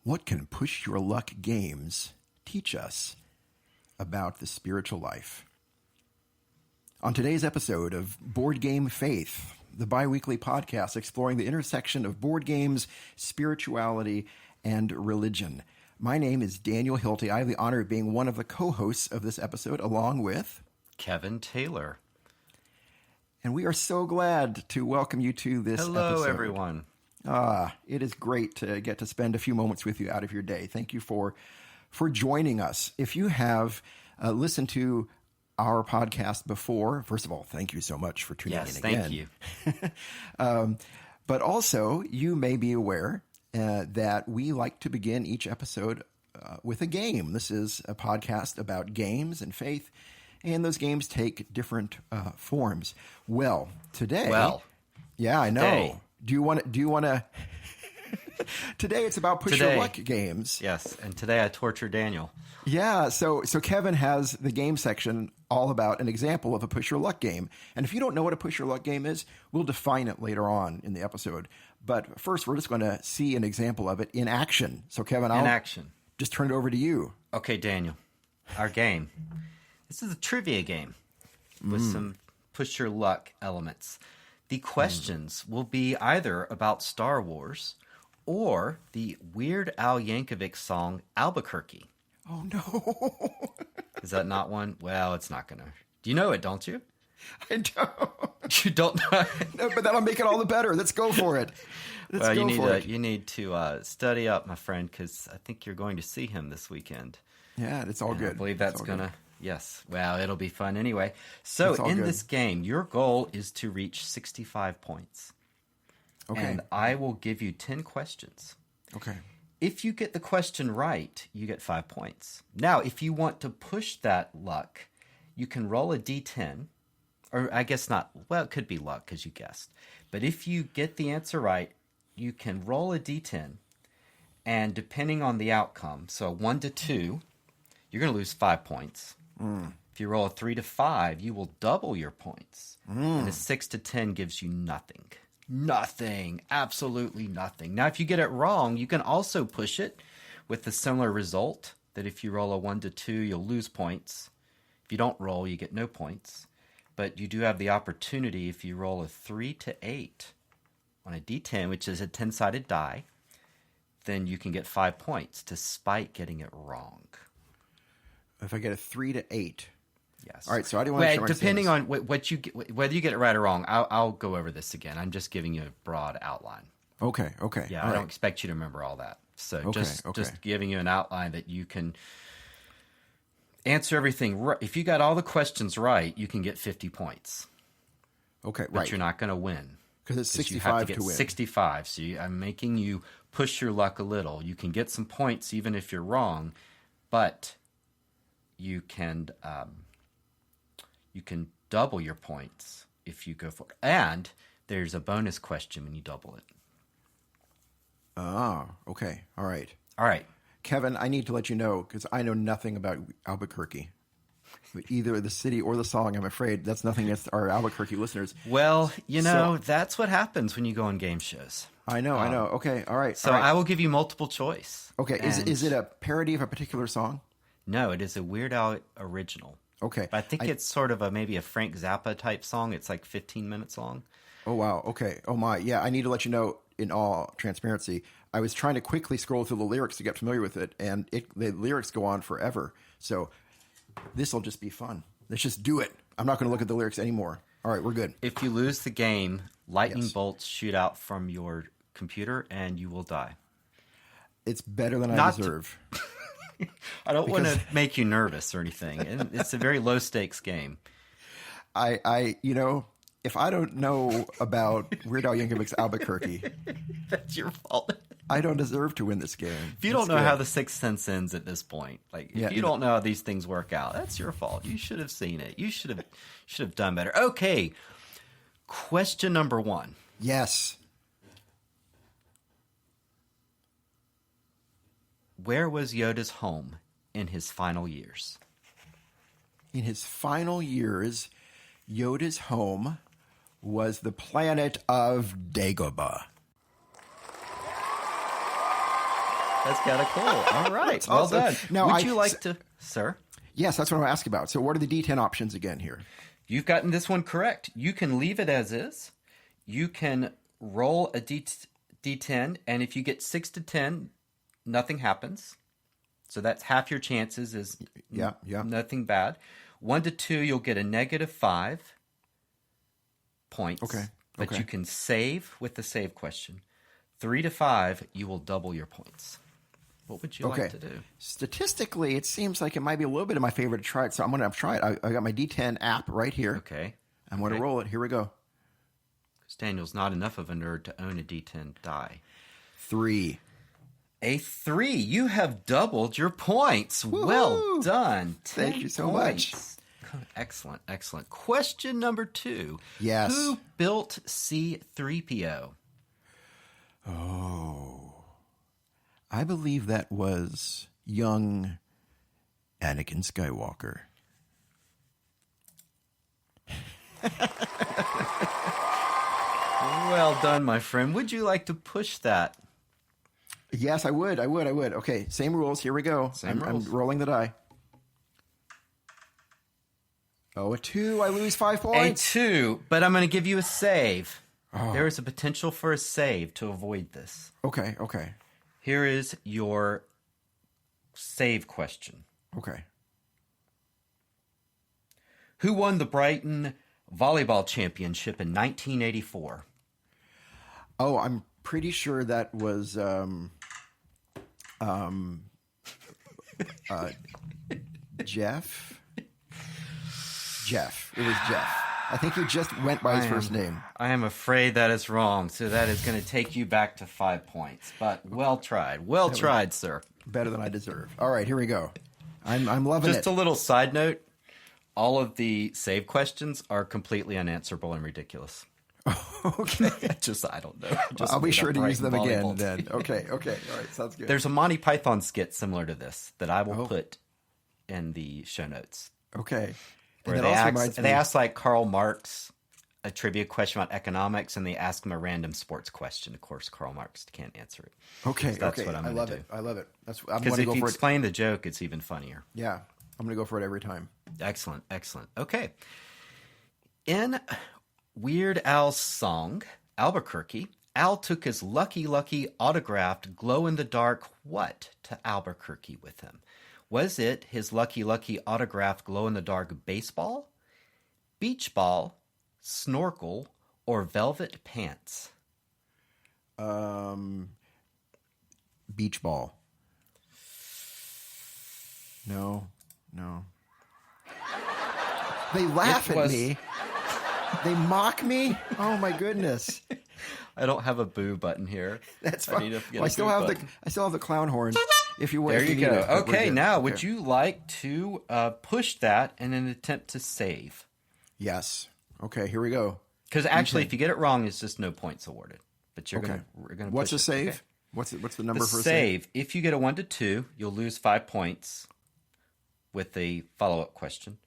What can push your luck games teach us about the spiritual life? On today's episode of Board Game Faith, the bi-weekly podcast exploring the intersection of board games, spirituality, and religion. My name is Daniel Hilty. I have the honor of being one of the co-hosts of this episode, along with Kevin Taylor. And we are so glad to welcome you to this episode. Hello, everyone. It is great to get to spend a few moments with you out of your day. Thank you for joining us. If you have listened to our podcast before, first of all, thank you so much for tuning in again. Yes, thank you. But also, you may be aware that we like to begin each episode with a game. This is a podcast about games and faith, and those games take different forms. Well, today... Yeah, I know. Today. Do you want to... Today it's about push your luck games. Yes, and today I torture Daniel. Yeah, so Kevin has the game section all about an example of a push your luck game. And if you don't know what a push your luck game is, we'll define it later on in the episode. But first, we're just going to see an example of it in action. So Kevin, I'll just turn it over to you. Okay, Daniel, our game. This is a trivia game with some push your luck elements. The questions will be either about Star Wars or the Weird Al Yankovic song Albuquerque. Oh, no. Is that not one? Well, it's not going to. Do you know it, don't you? I don't. You don't know? No, but that'll make it all the better. Let's go for it. You need to study up, my friend, because I think you're going to see him this weekend. Yeah, it's all good. I believe that's going to... Yes. Well, it'll be fun anyway. So in this game, your goal is to reach 65 points. Okay. And I will give you 10 questions. Okay. If you get the question right, you get 5 points. Now, if you want to push that luck, you can roll a d10. Or I guess not. Well, it could be luck because you guessed. But if you get the answer right, you can roll a d10. And depending on the outcome, so 1 to 2, you're going to lose 5 points. If you roll a 3 to 5, you will double your points. And a 6 to 10 gives you nothing. Nothing. Absolutely nothing. Now, if you get it wrong, you can also push it with a similar result, that if you roll a 1 to 2, you'll lose points. If you don't roll, you get no points. But you do have the opportunity, if you roll a 3 to 8 on a d10, which is a 10-sided die, then you can get 5 points despite getting it wrong. If I get a 3 to 8. Yes. All right, so I do want to depending on what you get, whether you get it right or wrong, I'll go over this again. I'm just giving you a broad outline. Okay. Yeah, all I don't expect you to remember all that. So just giving you an outline that you can answer everything right. If you got all the questions right, you can get 50 points. Okay, right. But you're not going to win. Because it's 65 you have to get win. 65. So I'm making you push your luck a little. You can get some points even if you're wrong, but you can double your points if you go for it. And there's a bonus question when you double it. Ah, okay. All right. Kevin, I need to let you know, because I know nothing about Albuquerque. Either the city or the song, I'm afraid. That's nothing against our Albuquerque listeners. Well, that's what happens when you go on game shows. I know. Okay, all right. So I will give you multiple choice. Okay, is it a parody of a particular song? No, it is a Weird Al original. Okay. But I think it's sort of maybe a Frank Zappa type song. It's like 15 minutes long. Oh, wow. Okay. Oh, my. Yeah, I need to let you know, in all transparency, I was trying to quickly scroll through the lyrics to get familiar with it, and the lyrics go on forever. So this will just be fun. Let's just do it. I'm not going to look at the lyrics anymore. All right, we're good. If you lose the game, lightning bolts shoot out from your computer, and you will die. It's better than I deserve. I don't want to make you nervous or anything. It's a very low stakes game. If I don't know about Weird Al Yankovic's Albuquerque, that's your fault. I don't deserve to win this game. If you don't know how The Sixth Sense ends at this point, if you don't know how these things work out, that's your fault. You should have seen it. You should have done better. Okay. Question number 1. Yes. Where was Yoda's home in his final years? In his final years, Yoda's home was the planet of Dagobah. That's kind of cool. All right. That's Well awesome. done. Now, Would you like to, sir? Yes, that's what I'm asking about. So what are the D10 options again here? You've gotten this one correct. You can leave it as is. You can roll a D10, and if you get 6 to 10, nothing happens. So that's half your chances is nothing bad. 1 to 2, you'll get a -5 points. Okay. But you can save with the save question. 3 to 5, you will double your points. What would you like to do? Statistically, it seems like it might be a little bit of my favorite to try it, so I'm going to try it. I got my D10 app right here. Okay. I'm going to roll it. Here we go. Because Daniel's not enough of a nerd to own a D10 die. 3. A 3. You have doubled your points. Woo-hoo! Well done. Thank you so points. much. Excellent, excellent. Question number 2. Yes. Who built C-3PO? Oh. I believe that was young Anakin Skywalker. Well done, my friend. Would you like to push that? Yes, I would. Okay, same rules. Here we go. I'm rolling the die. Oh, a 2. I lose 5 points. A 2, but I'm going to give you a save. Oh. There is a potential for a save to avoid this. Okay. Here is your save question. Okay. Who won the Brighton Volleyball Championship in 1984? Oh, I'm pretty sure that was Jeff. It was Jeff. I think he just went by his first name. I am afraid that is wrong, so that is going to take you back to 5 points. But well tried. Well tried, sir. Better than I deserve. All right, here we go. I'm loving it. Just a little side note. All of the save questions are completely unanswerable and ridiculous. Okay. I don't know. I'll be sure to use them again then. Okay. All right, sounds good. There's a Monty Python skit similar to this that I will put in the show notes. Okay. Where they ask like Karl Marx a trivia question about economics, and they ask him a random sports question. Of course, Karl Marx can't answer it. Okay, so that's what I'm going to do. I love it. Because if you explain the joke, it's even funnier. Yeah, I'm going to go for it every time. Excellent. Okay. In Weird Al's song, Albuquerque, Al took his lucky autographed glow-in-the-dark what to Albuquerque with him? Was it his lucky autographed glow-in-the-dark baseball, beach ball, snorkel, or velvet pants? Beach ball. No. They laugh at me. They mock me. Oh my goodness. I don't have a boo button here. That's fine. I still have the clown horn. If you there you go. Okay, now okay. Would you like to push that in an attempt to save? Yes. Okay, here we go. Because actually, if you get it wrong, it's just no points awarded. But we're gonna. What's a save? Okay? What's the number for a save? If you get a 1 to 2, you'll lose 5 points with the follow-up question.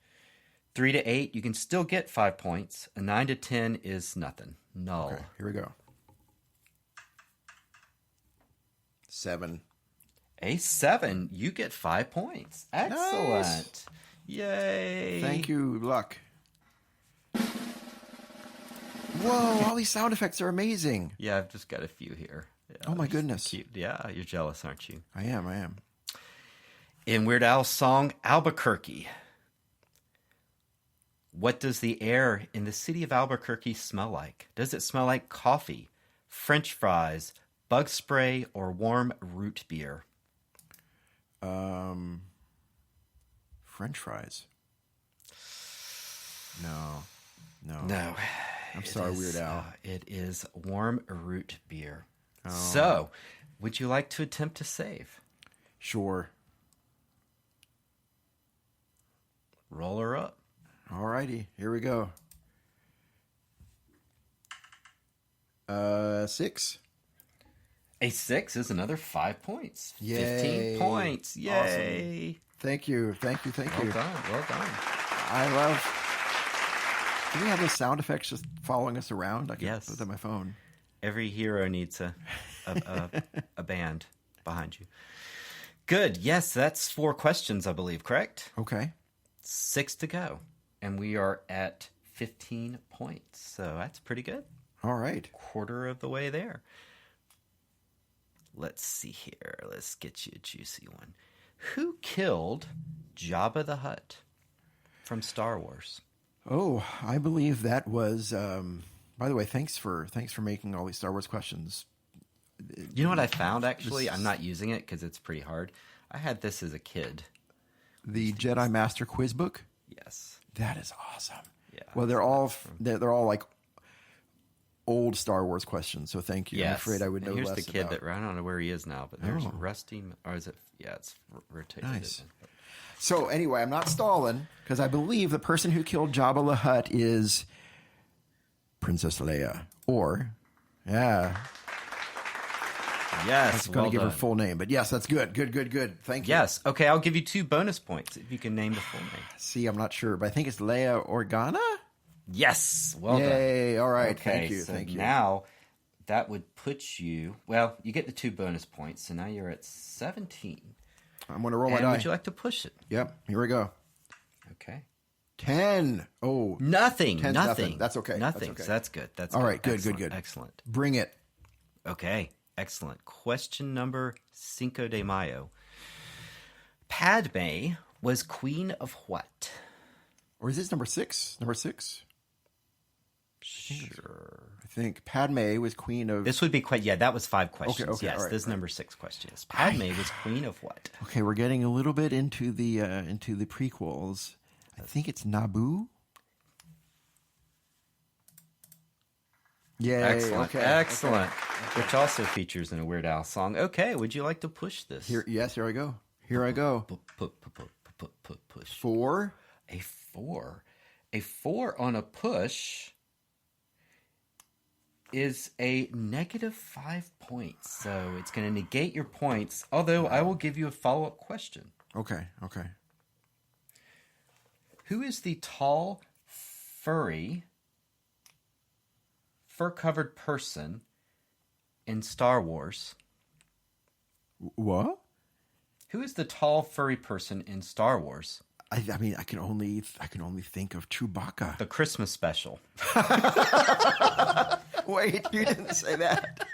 3 to 8, you can still get 5 points. A 9 to 10 is nothing. Null. Okay, here we go. 7. A 7, you get 5 points. Excellent. Nice. Yay. Thank you, Luck. Whoa, all these sound effects are amazing. Yeah, I've just got a few here. Yeah, oh my goodness. Cute. Yeah, you're jealous, aren't you? I am. In Weird Al's song, Albuquerque, what does the air in the city of Albuquerque smell like? Does it smell like coffee, French fries, bug spray, or warm root beer? French fries. No. I'm sorry, Weird Al. It is warm root beer. Oh. So, would you like to attempt to save? Sure. Roll her up. All righty, here we go. 6. A 6 is another 5 points. Yay. 15 points. Yay. Awesome. Thank you. Well done. I love... Do we have those sound effects just following us around? I can put them on my phone. Every hero needs a band. behind you. Good. Yes, that's 4 questions, I believe, correct? Okay. 6 to go. And we are at 15 points. So that's pretty good. All right. Quarter of the way there. Let's see here. Let's get you a juicy one. Who killed Jabba the Hutt from Star Wars? Oh, I believe that was. By the way, thanks for making all these Star Wars questions. You know what I found, actually? I'm not using it because it's pretty hard. I had this as a kid. The Jedi Master Quiz Book? Yes. That is awesome. Yeah. Well, they're all like old Star Wars questions, so thank you. Yes. I'm afraid I would know Here's less the kid about. that, I don't know where he is now, but there's Oh. Rusty, or is it, yeah, it's rotated. Nice. So anyway, I'm not stalling because I believe the person who killed Jabba the Hutt is Princess Leia. Or, yeah, Yes, I'm going well to give her done. full name. But yes, that's good. Good. Thank you. Yes. Okay, I'll give you 2 bonus points if you can name the full name. See, I'm not sure, but I think it's Leia Organa? Yes. Well Yay. done. All right. Okay, Thank you. Now that would put you, well, you get the 2 bonus points, so now you're at 17. I'm going to roll my And die. would you like to push it? Yep. Here we go. Okay. 10. Oh, Nothing. 10's nothing. That's okay. Nothing. That's okay. So that's good. That's All good. right, good, Excellent. good. Excellent. bring it. Okay. Excellent. Question number Cinco de Mayo. Padme was queen of what? Or is this number 6? Number 6? Sure. I think Padme was queen of. This would be quite. Yeah, that was 5 questions. Okay, Yes, all right, this is right. number 6 question. Yes. Padme was queen of what? Okay, we're getting a little bit into the prequels. I think it's Naboo. Yay! Excellent. Okay. Excellent. Which also features in a Weird Al song. Okay, would you like to push this? Here I go. Here I go. Push. 4. A 4. A 4 on a push is a negative 5 points. So it's going to negate your points. Although I will give you a follow-up question. Okay. Who is the tall, fur-covered person in Star Wars? What? Who is the tall, furry person in Star Wars? I mean, I can only think of Chewbacca. The Christmas special. Wait, you didn't say that.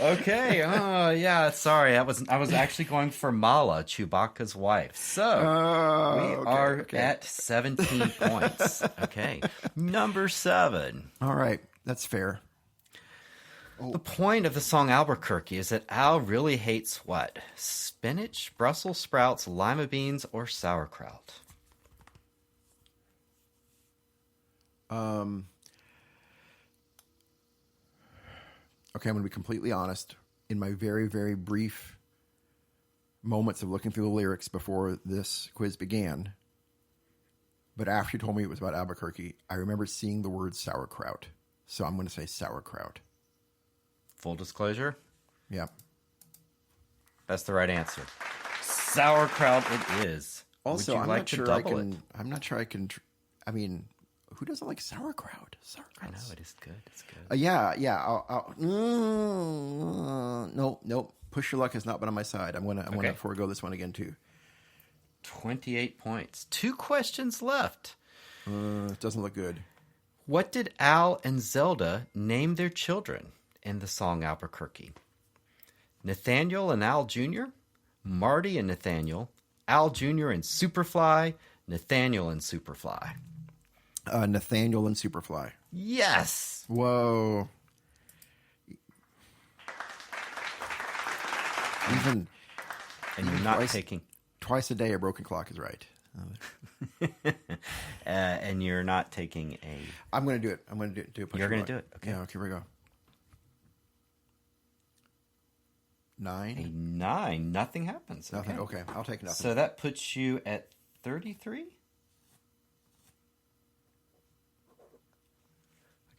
Okay. Oh, yeah. Sorry, I was actually going for Mala, Chewbacca's wife. So we are at 17 points. Okay. Number 7. All right, that's fair. The point of the song Albuquerque is that Al really hates what? Spinach, Brussels sprouts, lima beans, or sauerkraut? Okay, I'm going to be completely honest. In my very, very brief moments of looking through the lyrics before this quiz began, but after you told me it was about Albuquerque, I remember seeing the word sauerkraut. So I'm going to say sauerkraut. Full disclosure, Yeah. that's the right answer. Sauerkraut it is. Also, Would you I'm like not to sure I double can. it? I'm not sure I can. I mean, who doesn't like sauerkraut? I Sauerkraut. know, it is good. It's good. Yeah. Nope. Push your luck has not been on my side. I'm gonna Okay. forego this one again too. 28 points. 2 questions left. It doesn't look good. What did Al and Zelda name their children in the song Albuquerque? Nathaniel and Al Jr., Marty and Nathaniel, Al Jr. and Superfly, Nathaniel and Superfly. Nathaniel and Superfly. Yes! Whoa. Even And you're not twice- taking... twice a day, a broken clock is right. and you're not taking a... I'm going to do it. I'm going to do it. Push You're your going to luck. do it. Okay. Yeah. Okay. Here we go. A 9. 9. Nothing happens. Nothing. Okay. I'll take nothing. So that puts you at 33?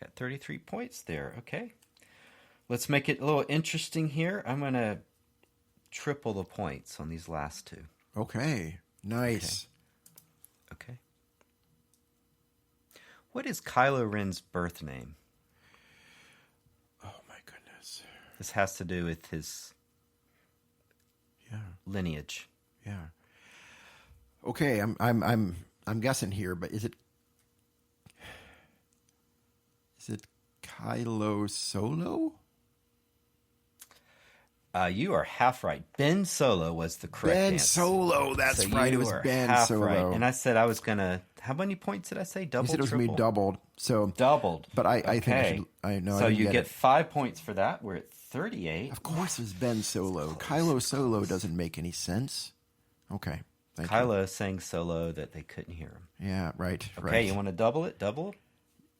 I got 33 points there. Okay. Let's make it a little interesting here. I'm going to triple the points on these last 2. Okay. Nice. Okay. What is Kylo Ren's birth name? Oh my goodness. This has to do with his lineage. Yeah. Okay, I'm guessing here, but is it Kylo Solo? You are half right. Ben Solo was the correct Ben answer. Solo, that's So right. It you was are Ben half Solo. right. And I said I was going to... How many points did I say? Double, You said it was going to be triple? doubled. So Doubled. But I think I should... I know. So I didn't you get it. 5 points for that. We're at 38. Of course it was Ben Solo. Kylo Solo doesn't make any sense. Okay. Thank you. Kylo sang solo that they couldn't hear him. Yeah, right. Okay, right. you want to double it? Double?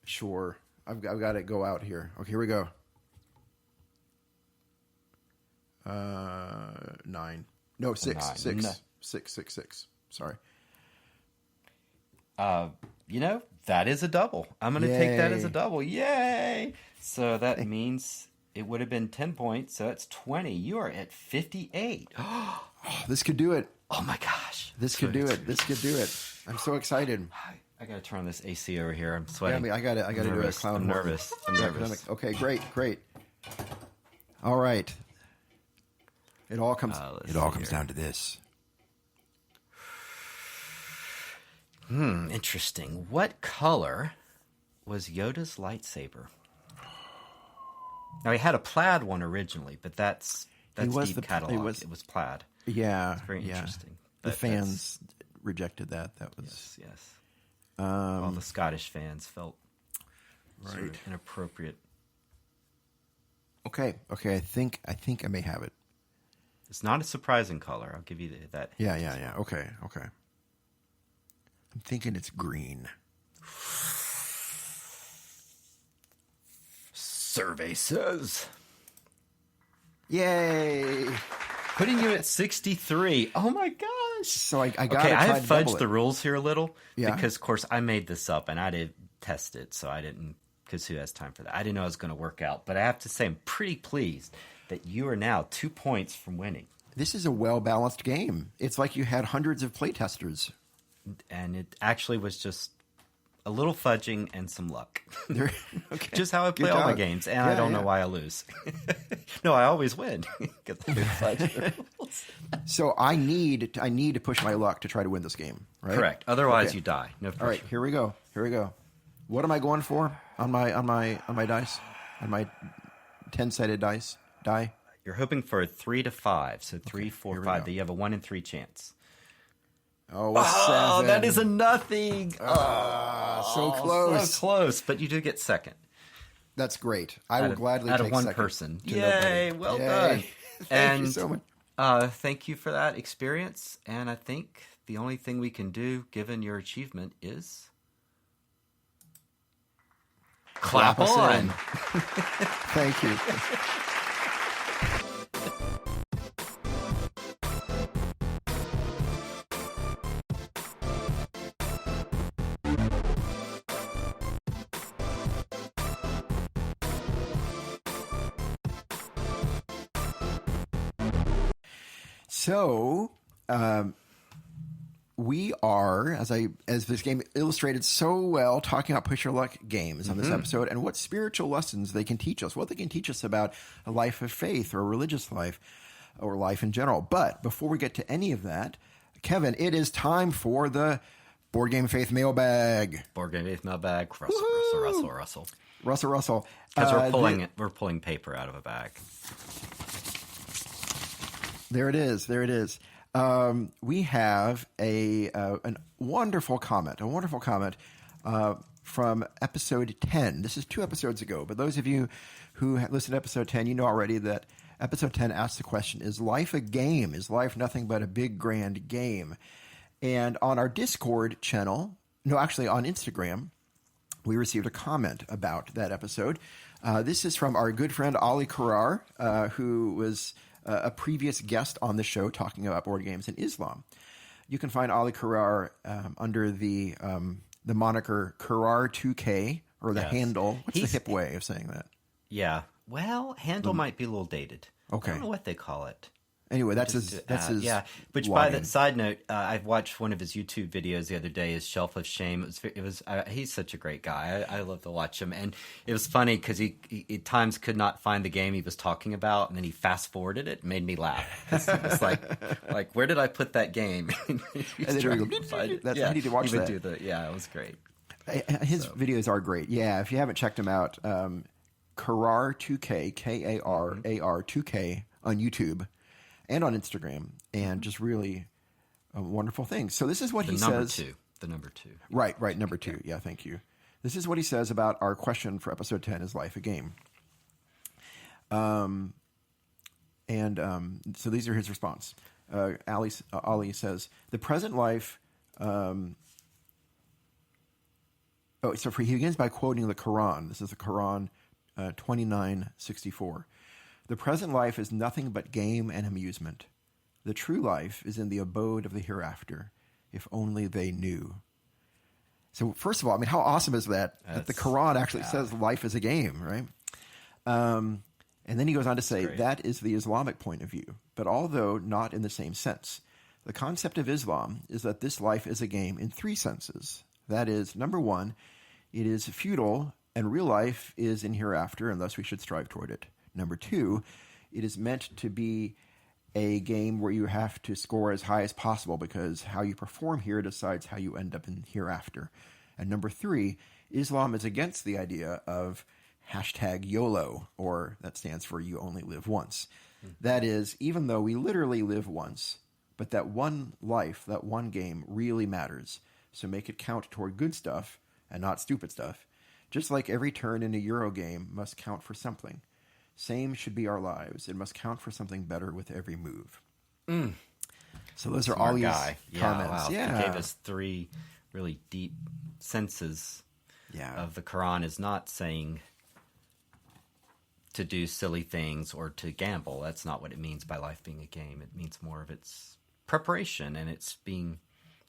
Sure. I've got to go out here. Okay, here we go. 9. No, 6. 9. 6. No. 6. Sorry. That is a double. I'm going to take that as Yay. a double. Yay! So that means it would have been 10 points. So that's 20. You are at 58. Oh, this could do it. Oh my gosh. This could do it. This could do it. I'm so excited. I got to turn on this AC over here. I'm Yeah, sweating. I got to do a clown. I'm horn. nervous. I'm nervous. Okay, great. All right. It all comes down to this. Interesting. What color was Yoda's lightsaber? Now, he had a plaid one originally, but that's deep catalog. It was plaid. Yeah. It's very interesting. The But fans rejected that. That was yes. All the Scottish fans felt sort of inappropriate. Okay. I think I may have it. It's not a surprising color. I'll give you that. Yeah. Okay. I'm thinking it's green. Survey says. Yay! Putting you at 63. Oh my gosh. So I got Okay, I to have fudged the rules here a little. Yeah. Because, of course, I made this up and I didn't test it. So I didn't, because who has time for that? I didn't know it was going to work out. But I have to say, I'm pretty pleased that you are now 2 points from winning. This is a well-balanced game. It's like you had hundreds of playtesters. And it actually was just a little fudging and some luck. Okay. Just how I play Good all my job. games. And I don't know why I lose. No, I always win. Because I do fudge the rules. So I need to push my luck to try to win this game, right? Correct. Otherwise, Okay. you die. No pressure. All right, here we go. What am I going for on my dice? On my 10-sided die? You're hoping for a 3 to 5. So 3, here 4, we 5. go. That you have a 1 in 3 chance. Oh, a 7. that is a nothing. So close. So close. But you do get second. That's great. I will gladly out take of one second person. to Yay! nobody. Well Yay. done. Thank you so much. Thank you for that experience. And I think the only thing we can do, given your achievement, is clap us on. in. Thank you. So, we are, as this game illustrated so well, talking about push your luck games on this episode and what spiritual lessons they can teach us, what they can teach us about a life of faith or a religious life or life in general. But before we get to any of that, Kevin, it is time for the Board Game Faith mailbag. Board Game Faith mailbag. Russell. Russell. Because we're pulling paper out of a bag. There it is. We have a wonderful comment from episode 10. This is 2 episodes ago, but those of you who listened to episode 10, you know already that episode 10 asks the question, is life a game? Is life nothing but a big, grand game? And on our Discord channel, no, actually on Instagram, we received a comment about that episode. This is from our good friend Ali Karar, who was a previous guest on the show talking about board games in Islam. You can find Ali Karar under the moniker Karar2K or the handle. What's the hip way of saying that? Yeah. Well, handle might be a little dated. Okay. I don't know what they call it. Anyway, that's his yeah. Which, by the side note, I watched one of his YouTube videos the other day. His Shelf of Shame. He's such a great guy. I love to watch him, and it was funny because he at times could not find the game he was talking about, and then he fast forwarded it. It made me laugh. It was like where did I put that game? And then he need to watch that. It was great. His videos are great. Yeah, if you haven't checked him out, Karar2K, Karar2K on YouTube and on Instagram, and just really wonderful things. So this is what he says. The number two. Right, number two. Yeah, thank you. This is what he says about our question for episode 10, Is Life a Game? So these are his response. Ali says, the present life... he begins by quoting the Quran. This is the Quran 29:64. The present life is nothing but game and amusement. The true life is in the abode of the hereafter, if only they knew. So first of all, I mean, how awesome is that the Quran actually says life is a game, right? And then he goes on to say, that is the Islamic point of view, but although not in the same sense. The concept of Islam is that this life is a game in three senses. That is, number one, it is futile, and real life is in hereafter, and thus we should strive toward it. Number two, it is meant to be a game where you have to score as high as possible because how you perform here decides how you end up in hereafter. And number three, Islam is against the idea of #YOLO, or that stands for you only live once. That is, even though we literally live once, but that one life, that one game really matters. So make it count toward good stuff and not stupid stuff. Just like every turn in a Euro game must count for something. Same should be our lives. It must count for something better with every move. So those are all his comments. Wow. He gave us three really deep senses of the Quran is not saying to do silly things or to gamble. That's not what it means by life being a game. It means more of its preparation and it's being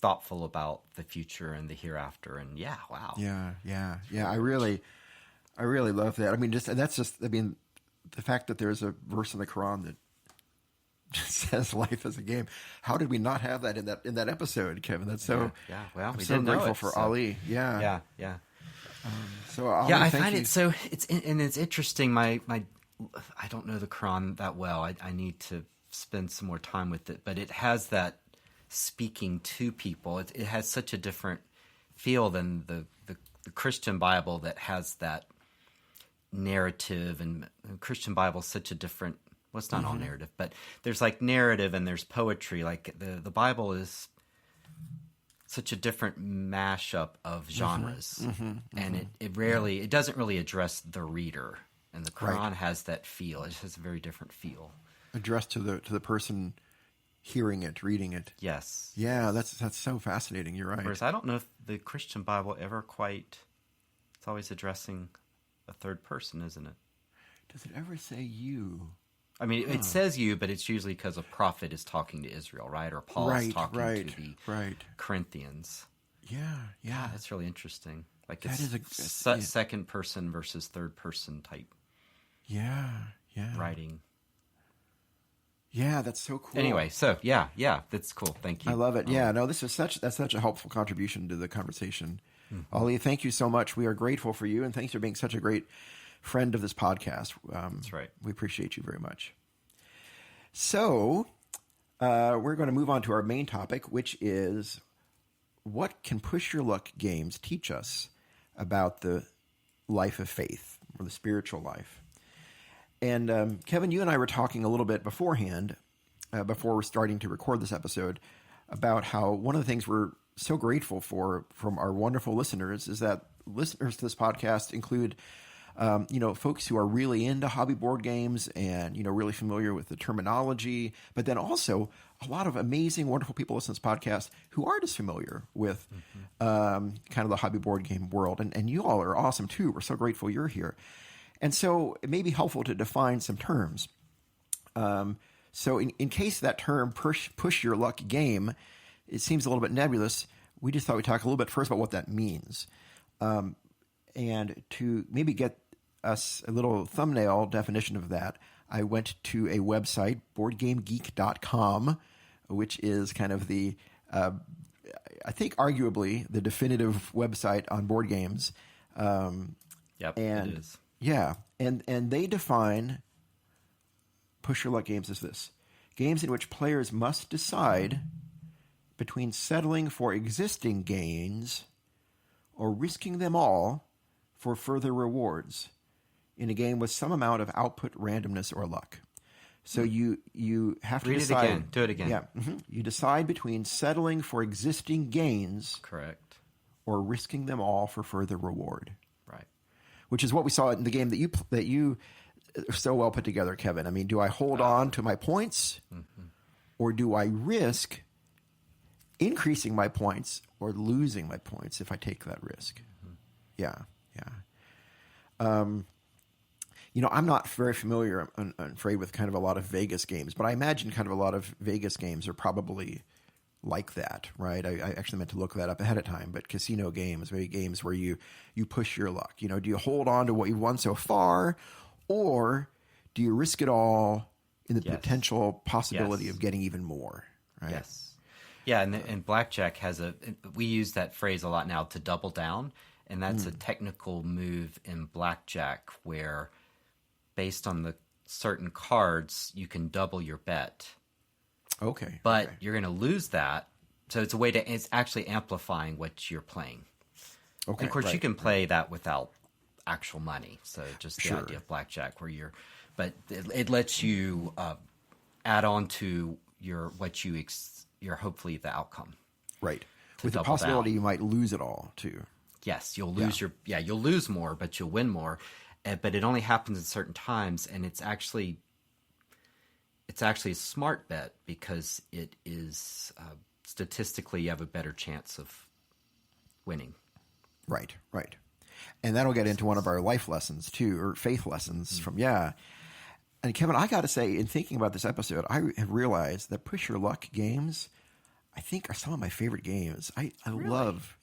thoughtful about the future and the hereafter. And wow. Yeah. I really love that. I mean, the fact that there's a verse in the Quran that just says life is a game. How did we not have that in that episode, Kevin? That's so. Yeah. Well, I'm we so didn't grateful know it, for so. Ali. Yeah. So Ali, I find it so. It's interesting. I don't know the Quran that well. I need to spend some more time with it. But it has that speaking to people. It has such a different feel than the Christian Bible that has that narrative. And the Christian Bible is such a different. Well, it's not all narrative, but there's like narrative and there's poetry. Like the Bible is such a different mashup of genres, and it doesn't really address the reader. And the Quran has that feel. It has a very different feel. Addressed to the person hearing it, reading it. Yes. Yeah, that's so fascinating. You're right. Whereas I don't know if the Christian Bible ever quite. It's always addressing a third person, isn't it? Does it ever say you? I mean, it says you, but it's usually because a prophet is talking to Israel, right? Or Paul is talking to the Corinthians. Yeah. That's really interesting. Like that it's is second person versus third person type. Yeah. Writing. Yeah, that's so cool. Anyway, so yeah, that's cool. Thank you. I love it. Yeah, no, that's such a helpful contribution to the conversation. Ali, thank you so much. We are grateful for you, and thanks for being such a great friend of this podcast. That's right. We appreciate you very much. So, we're going to move on to our main topic, which is what can push your luck games teach us about the life of faith or the spiritual life. And Kevin, you and I were talking a little bit beforehand, before we're starting to record this episode, about how one of the things we're so grateful for from our wonderful listeners is that listeners to this podcast include folks who are really into hobby board games and, really familiar with the terminology, but then also a lot of amazing, wonderful people listening to this podcast who aren't as familiar with kind of the hobby board game world. And you all are awesome too. We're so grateful you're here. And so it may be helpful to define some terms. So in case that term push your luck game, it seems a little bit nebulous, we just thought we'd talk a little bit first about what that means. And to maybe get us a little thumbnail definition of that, I went to a website, boardgamegeek.com, which is kind of the, I think arguably the definitive website on board games. Yep, and it is. Yeah, and they define push your luck games as this: games in which players must decide between settling for existing gains or risking them all for further rewards in a game with some amount of output randomness or luck. So you have to decide. Read it again. Do it again. Yeah, you decide between settling for existing gains, Correct. or risking them all for further reward. Right. Which is what we saw in the game that you so well put together, Kevin. I mean, do I hold on to my points, or do I risk increasing my points or losing my points if I take that risk? Yeah. I'm not very familiar, I'm afraid, with kind of a lot of Vegas games, but I imagine kind of a lot of Vegas games are probably like that, right? I actually meant to look that up ahead of time, but casino games, maybe games where you push your luck. Do you hold on to what you've won so far, or do you risk it all in the potential possibility of getting even more, right? Yes. Yeah, and blackjack we use that phrase a lot now, to double down, and that's a technical move in blackjack where based on the certain cards, you can double your bet. Okay. But you're going to lose that. So it's actually amplifying what you're playing. Okay. And of course, you can play that without actual money. So just the idea of blackjack but it lets you add on to your hopefully the outcome. Right. With the possibility you might lose it all too. Yes, you'll lose you'll lose more, but you'll win more. But it only happens at certain times, and it's actually a smart bet because it is statistically you have a better chance of winning. Right. And that'll get into one of our life lessons too, or faith lessons from And Kevin, I got to say, in thinking about this episode, I have realized that push your luck games, I think, are some of my favorite games. I love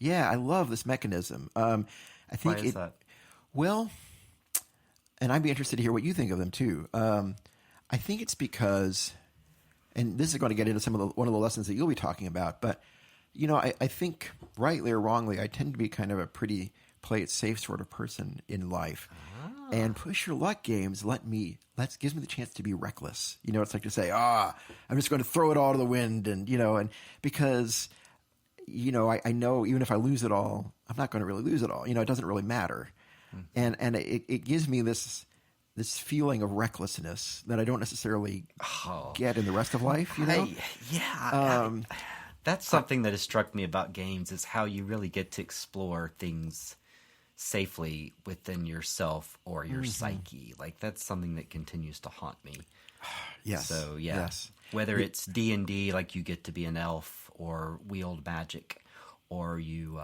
this mechanism. I think Why is that? Well, and I'd be interested to hear what you think of them too. I think it's because, and this is going to get into one of the lessons that you'll be talking about, but I think rightly or wrongly, I tend to be kind of a pretty play it safe sort of person in life. And push your luck games gives me the chance to be reckless. It's like to say, I'm just going to throw it all to the wind, and because I know even if I lose it all, I'm not going to really lose it all. It doesn't really matter. And it gives me this feeling of recklessness that I don't necessarily get in the rest of life. That's something that has struck me about games, is how you really get to explore things safely within yourself or your psyche. Like, that's something that continues to haunt me. Yes. So whether it's D&D, like you get to be an elf or wield magic, or you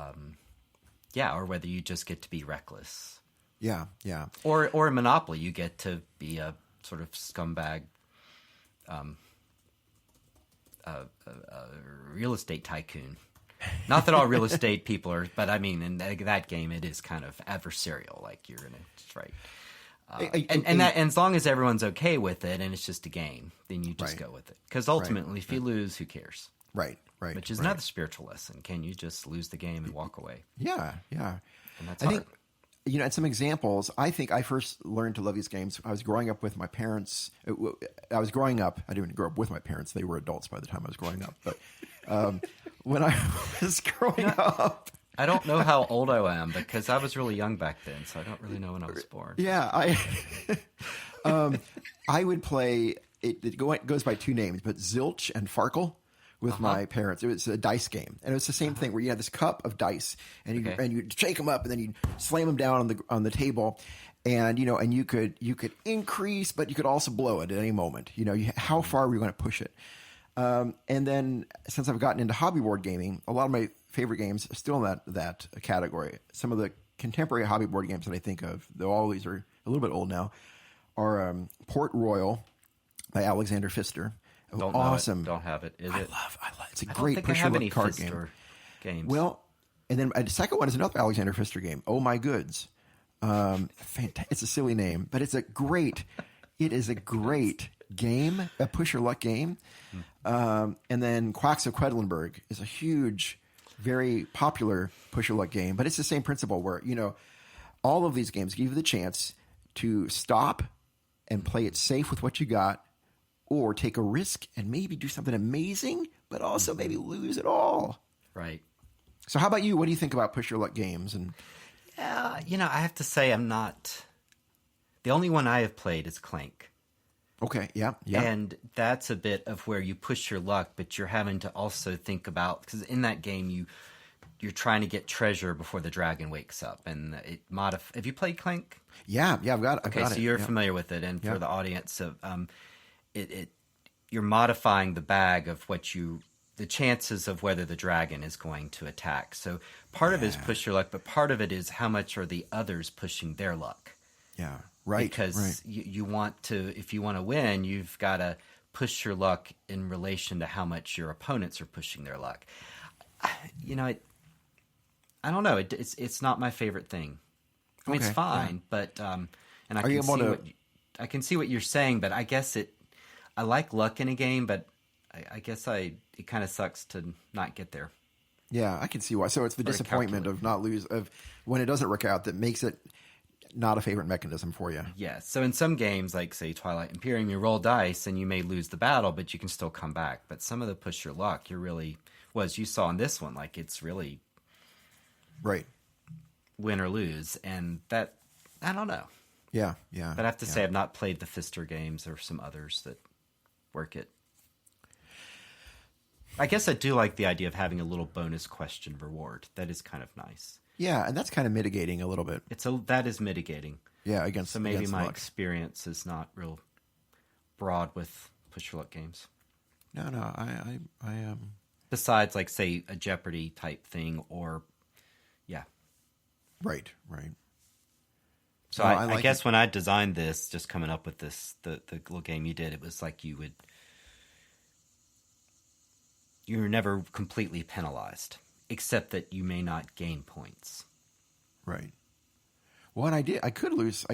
or whether you just get to be reckless. Yeah. Or in Monopoly, you get to be a sort of scumbag real estate tycoon. Not that all real estate people are, but I mean, in that game, it is kind of adversarial. Like, you're in a right, and as long as everyone's okay with it, and it's just a game, then you just go with it. Because ultimately, if you lose, who cares? Right. Which is another spiritual lesson. Can you just lose the game and walk away? Yeah. And that's I hard. think, and some examples, I think I first learned to love these games. I was growing up with my parents. I didn't grow up with my parents. They were adults by the time I was growing up. But when I was growing up... I don't know how old I am because I was really young back then, so I don't really know when I was born. Yeah, I would play, it goes by two names, but Zilch and Farkle with my parents. It was a dice game, and it was the same thing where you had this cup of dice, and you'd shake them up, and then you'd slam them down on the table, and and you could increase, but you could also blow it at any moment. How far were you going to push it? And then since I've gotten into hobby board gaming, a lot of my favorite games are still in that category. Some of the contemporary hobby board games that I think of, though all these are a little bit old now, are Port Royal by Alexander Pfister. Awesome. Don't have it. I love it's a great push-your-luck card game. Games. Well, and then the second one is another Alexander Pfister game, Oh My Goods. It's a silly name, but it's a great It is a great game, a push your luck game. And then Quacks of Quedlinburg is a huge, very popular push your luck game. But it's the same principle where, all of these games give you the chance to stop and play it safe with what you got, or take a risk and maybe do something amazing, but also maybe lose it all. Right. So how about you? What do you think about push your luck games? And Yeah, I have to say I'm not... The only one I have played is Clank. okay, yeah. And that's a bit of where you push your luck, but you're having to also think about... Because in that game, you're trying to get treasure before the dragon wakes up. And it Have you played Clank? Yeah, I've got it. Okay, so you're familiar with it. And for the audience, you're modifying the bag of the chances of whether the dragon is going to attack. So part of it is push your luck, but part of it is how much are the others pushing their luck. Yeah, right. Because you want to, if you want to win, you've got to push your luck in relation to how much your opponents are pushing their luck. I don't know. It's not my favorite thing. I mean, it's fine, but and I can see what you're saying, but I guess I like luck in a game, but I guess it kind of sucks to not get there. Yeah, I can see why. So it's the disappointment of when it doesn't work out that makes it not a favorite mechanism for you. Yeah. So in some games, like say Twilight Imperium, you roll dice and you may lose the battle, but you can still come back. But some of the push your luck, as you saw in this one, like it's really right, win or lose, and that I don't know. Yeah. But I have to say, I've not played the Pfister games or some others that work it. I guess I do like the idea of having a little bonus question reward. That is kind of nice. Yeah, and that's kind of mitigating a little bit. That is mitigating. Yeah, against so maybe against my luck. experience is not real broad with push your luck games. No, I Besides, like say a Jeopardy type thing, or right. So I guess when I designed this, just coming up with this, the little game you did, it was like you were never completely penalized, except that you may not gain points. Right. Well, and I could lose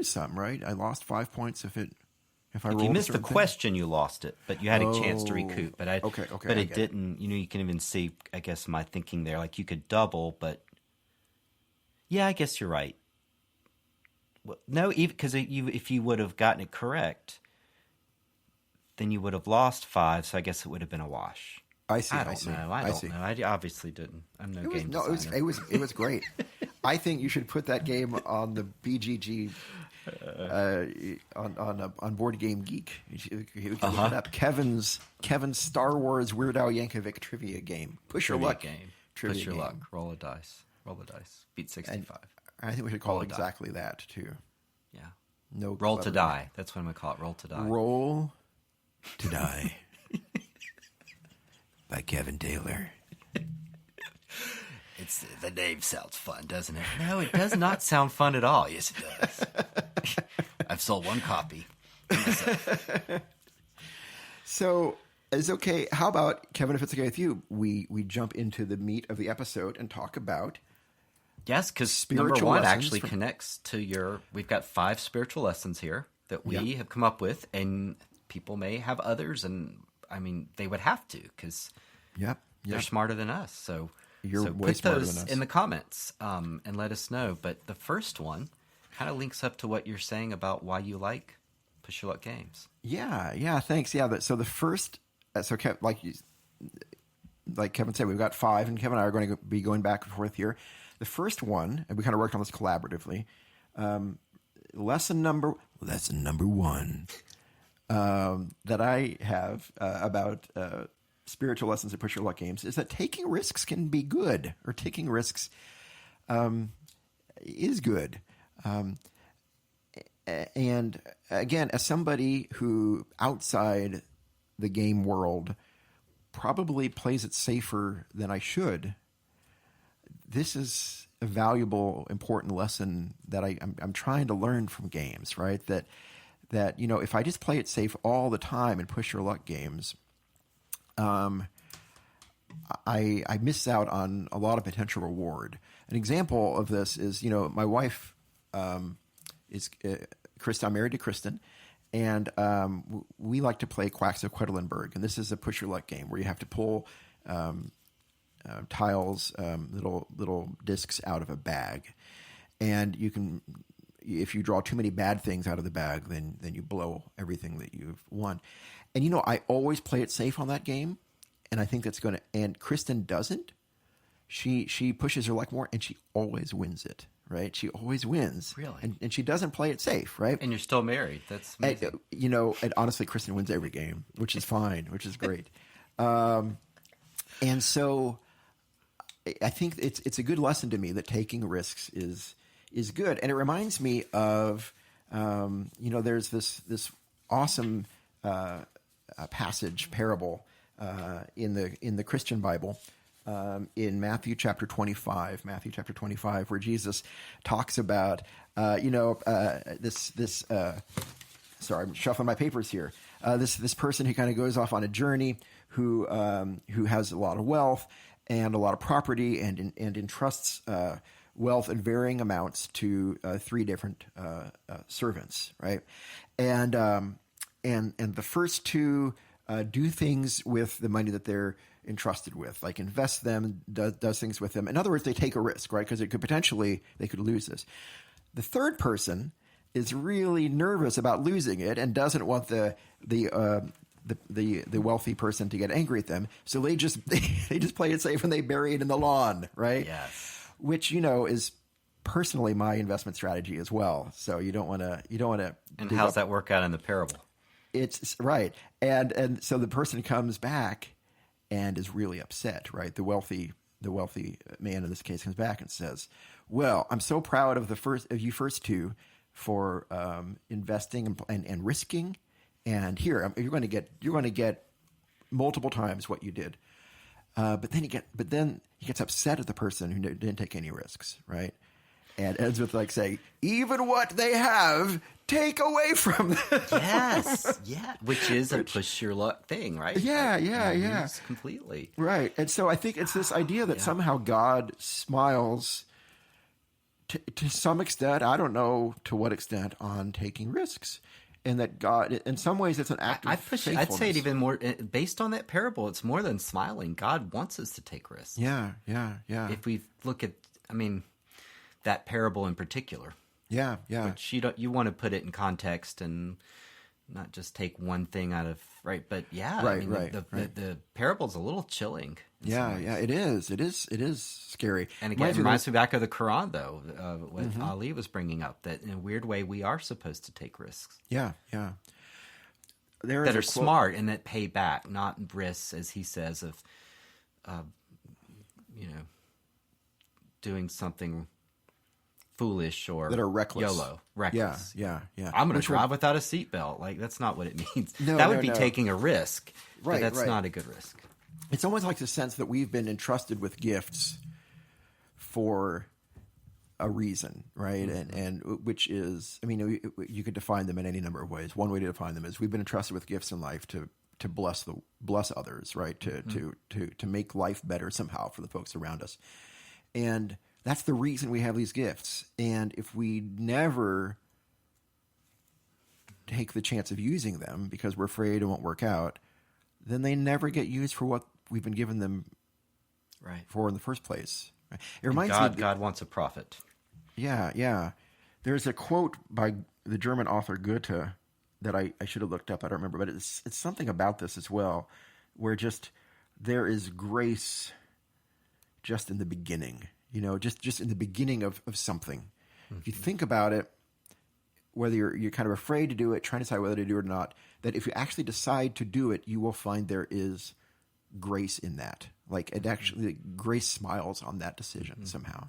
some, right? I lost 5 points if you missed the question, you lost it, but you had a chance to recoup. But okay. But it didn't. You can even see, I guess, my thinking there. Like you could double, but yeah, I guess you're right. Well, no, because if you would have gotten it correct, then you would have lost 5. So I guess it would have been a wash. I see. I don't know. I obviously didn't. I'm no game designer. It was great. I think you should put that game on the BGG on Board Game Geek. You can look it up. Kevin's Star Wars Weird Al Yankovic trivia game. Push your luck game. Trivia Push your game. luck. Roll a dice. Beat 65. I think we should call it exactly that too. Yeah. No. Roll to die. That's what I'm gonna call it. Roll to die. Roll to die. By Kevin Taylor. The name sounds fun, doesn't it? No, it does not sound fun at all. Yes, it does. I've sold 1 copy. So, it's okay. How about, Kevin, if it's okay with you, we jump into the meat of the episode and talk about yes, because number 1 actually connects to we've got 5 spiritual lessons here that we have come up with, and people may have others, and I mean, they would have to, because they're smarter than us. So way put smarter those than us in the comments and let us know. But the first one kind of links up to what you're saying about why you like push your luck games. Yeah, thanks. Yeah, so the first, like Kevin said, we've got 5, and Kevin and I are going to be going back and forth here. The first one, and we kind of worked on this collaboratively. Lesson number 1 that I have about spiritual lessons at push your luck games is that taking risks can be good, or taking risks is good. And again, as somebody who outside the game world probably plays it safer than I should, this is a valuable, important lesson that I'm trying to learn from games, right? That if I just play it safe all the time in push your luck games, I miss out on a lot of potential reward. An example of this is, my wife is Kristen. I'm married to Kristen, And we like to play Quacks of Quedlinburg, and this is a push your luck game where you have to pull tiles, little discs out of a bag, and you can, if you draw too many bad things out of the bag, then you blow everything that you've won. And I always play it safe on that game, and I think that's going to. And Kristen doesn't. She pushes her luck more, and she always wins it. Right? She always wins. Really? And she doesn't play it safe, right? And you're still married. That's amazing. And honestly, Kristen wins every game, which is fine, which is great. And so I think it's a good lesson to me that taking risks is good. And it reminds me of, there's this awesome parable in the Christian Bible, in Matthew chapter 25, where Jesus talks about, this. Sorry, I'm shuffling my papers here. This person who kind of goes off on a journey, who has a lot of wealth and a lot of property, and entrusts wealth in varying amounts to three different servants, right? And the first two do things with the money that they're entrusted with, like invest them, does things with them. In other words, they take a risk, right? Because they could lose this. The third person is really nervous about losing it and doesn't want the wealthy person to get angry at them, so they just play it safe and they bury it in the lawn, right? Yes. Which is personally my investment strategy as well. So you don't want to. And how's that work out in the parable? It's right, and so the person comes back and is really upset, right? The wealthy man in this case comes back and says, "Well, I'm so proud of you first two for investing and risking, and here you're going to get multiple times what you did." But then he gets upset at the person who didn't take any risks, right? And ends with saying, "Even what they have, take away from them." Yes, yeah, which is a push your luck thing, right? Yeah. Completely. Right. And so I think it's this idea that somehow God smiles to some extent, I don't know to what extent, on taking risks. And that God, in some ways, it's an act of faithfulness. I'd say it even more, based on that parable, it's more than smiling. God wants us to take risks. Yeah. If we look at, that parable in particular. Yeah. Which you want to put it in context and not just take one thing out of, right? But the parable's a little chilling. Yeah, it is. It is scary. And again, it reminds me back of the Quran, though, what Ali was bringing up, that in a weird way we are supposed to take risks. Yeah. That are smart and that pay back, not risks, as he says, of, doing something foolish or that are reckless. YOLO, reckless. Yeah. I'm going to drive without a seatbelt. That's not what it means. That would be taking a risk, but that's not a good risk. It's almost like the sense that we've been entrusted with gifts for a reason, right? Mm-hmm. And which is, you could define them in any number of ways. One way to define them is we've been entrusted with gifts in life to bless others, right? To make life better somehow for the folks around us. And that's the reason we have these gifts. And if we never take the chance of using them because we're afraid it won't work out, then they never get used for what we've been given them for in the first place. Right? It reminds me God wants a prophet. Yeah. There's a quote by the German author Goethe that I should have looked up. I don't remember, but it's something about this as well, where just there is grace just in the beginning. Just in the beginning of something. Mm-hmm. If you think about it, whether you're kind of afraid to do it, trying to decide whether to do it or not, that if you actually decide to do it, you will find there is grace in that. Grace smiles on that decision somehow.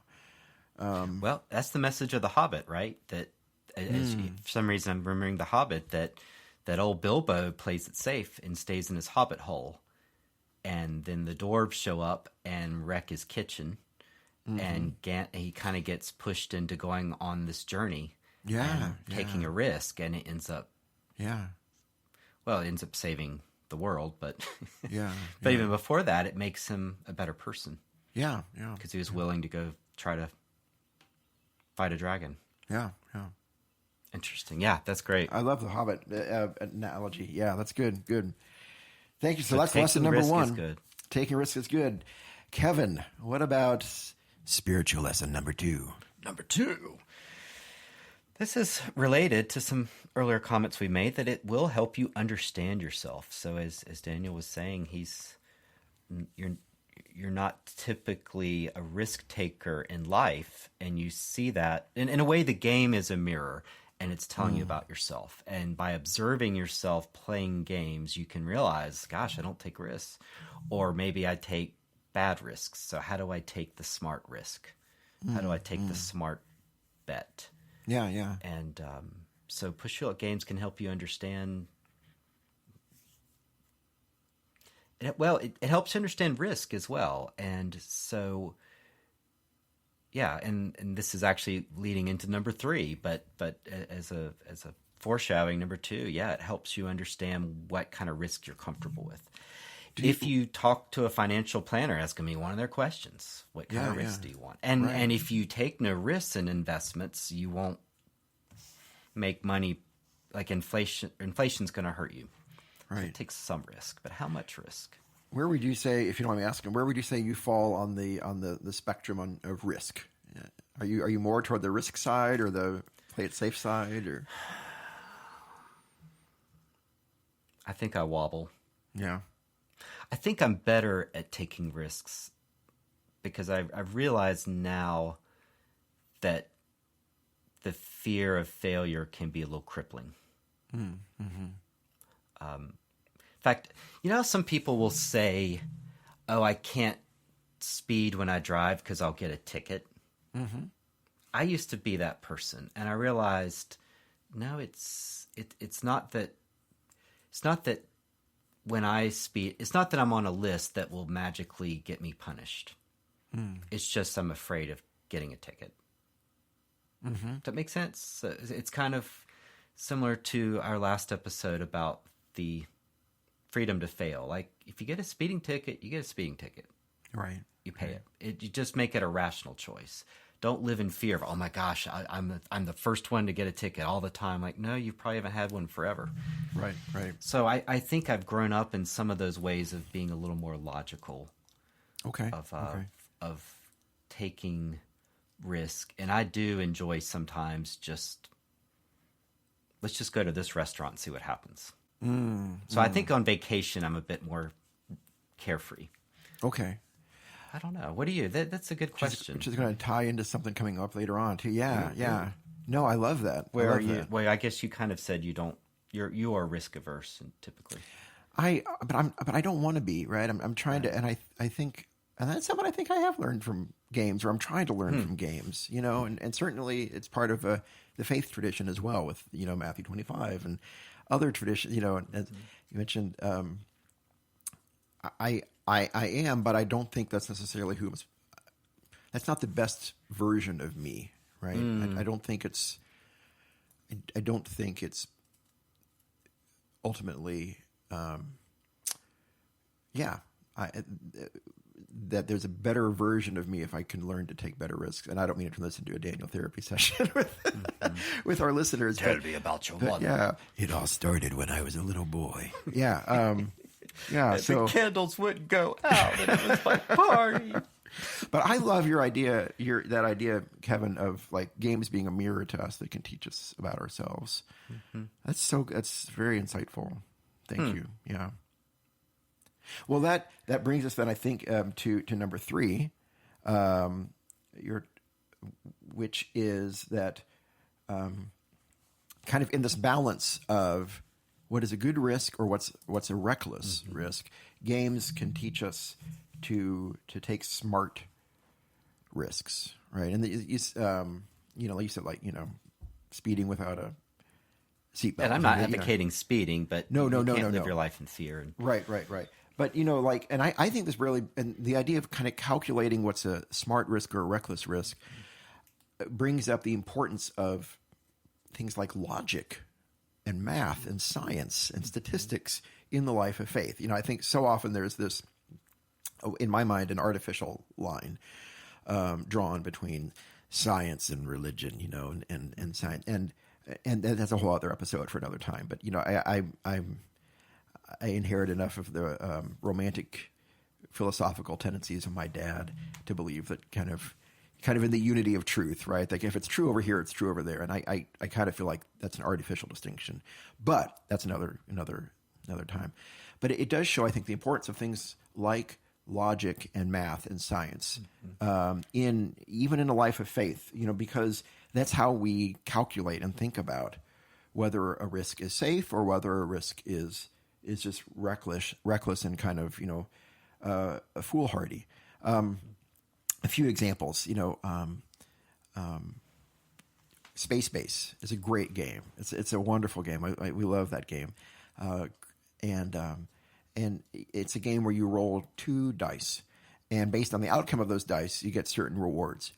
Well, that's the message of The Hobbit, right? That for some reason I'm remembering The Hobbit, that old Bilbo plays it safe and stays in his hobbit hole. And then the dwarves show up and wreck his kitchen. Mm-hmm. And he kind of gets pushed into going on this journey. Taking a risk, and it ends up saving the world, but but even before that, it makes him a better person. Because he was willing to go try to fight a dragon. Interesting. Yeah, that's great. I love the Hobbit analogy. Yeah, that's good. Good. Thank you. So that's taking lesson number risk one. is good. Taking risk is good. Kevin, what about spiritual lesson number two? Number 2. This is related to some earlier comments we made, that it will help you understand yourself. So as Daniel was saying, you're not typically a risk taker in life, and you see that in a way. The game is a mirror, and it's telling you about yourself. And by observing yourself playing games, you can realize, gosh, I don't take risks, or maybe I take bad risks. So how do I take the smart risk? How do I take the smart bet? Yeah. And so push your luck games can help you understand. It helps you understand risk as well. And so, yeah, and this is actually leading into number 3, but as a foreshadowing, number 2, yeah, it helps you understand what kind of risk you're comfortable with. If you talk to a financial planner, that's going to be one of their questions. What kind of risks do you want? And if you take no risks in investments, you won't make money. Like inflation's going to hurt you. Right. So it takes some risk, but how much risk? Where would you say, if you don't mind me asking, where would you say you fall on the spectrum of risk? Are you more toward the risk side or the play it safe side, or? I think I wobble. Yeah. I think I'm better at taking risks because I've realized now that the fear of failure can be a little crippling. In fact, some people will say, "Oh, I can't speed when I drive because I'll get a ticket." I used to be that person, and I realized, no, it's not that. It's not that when I speed, it's not that I'm on a list that will magically get me punished. It's just I'm afraid of getting a ticket. Does that make sense? So it's kind of similar to our last episode about the freedom to fail. Like, if you get a speeding ticket, you get a speeding ticket. Right. You pay it. You just make it a rational choice. Don't live in fear of, oh my gosh, I'm the first one to get a ticket all the time. Like, no, you probably haven't had one forever. Right. So I think I've grown up in some of those ways of being a little more logical. Okay. Of taking risk. And I do enjoy sometimes let's just go to this restaurant and see what happens. I think on vacation I'm a bit more carefree. Okay. I don't know. What do you? That's a good question. Which is going to tie into something coming up later on too. Yeah. No, I love that. Where are you? Well, I guess you kind of said you don't. You are risk averse typically. But I don't want to be, right. I'm trying to, and I think, and that's something I think I have learned from games, or I'm trying to learn from games. And certainly it's part of the faith tradition as well, with Matthew 25 and other traditions. As you mentioned, I am, but I don't think that's necessarily that's not the best version of me, right? I don't think it's ultimately, that there's a better version of me if I can learn to take better risks. And I don't mean to turn this into a Daniel therapy session with our listeners. Tell me about your mother. Yeah, it all started when I was a little boy. Yeah. Yeah, so the candles wouldn't go out, and it was my party. But I love your idea, that idea, Kevin, of like games being a mirror to us that can teach us about ourselves. That's very insightful. Thank you. Yeah. Well, that brings us then, I think, to number 3, which is that kind of in this balance of what is a good risk or what's a reckless risk. Games can teach us to take smart risks, right? And like you said, speeding without a seatbelt. And I'm not advocating speeding, but no, you can't live your life in fear. Right. But and I think this really, and the idea of kind of calculating what's a smart risk or a reckless risk brings up the importance of things like logic and math and science and statistics in the life of faith. I think so often there's this, in my mind, an artificial line drawn between science and religion, and science. And and that's a whole other episode for another time. But I inherit enough of the romantic philosophical tendencies of my dad to believe that kind of in the unity of truth, right? Like if it's true over here, it's true over there. And I kind of feel like that's an artificial distinction, but that's another time. But it does show, I think, the importance of things like logic and math and science, even in a life of faith, because that's how we calculate and think about whether a risk is safe or whether a risk is just reckless and kind of, foolhardy. A few examples, Space Base is a great game. It's a wonderful game. We love that game. And it's a game where you roll 2 dice, and based on the outcome of those dice, you get certain rewards.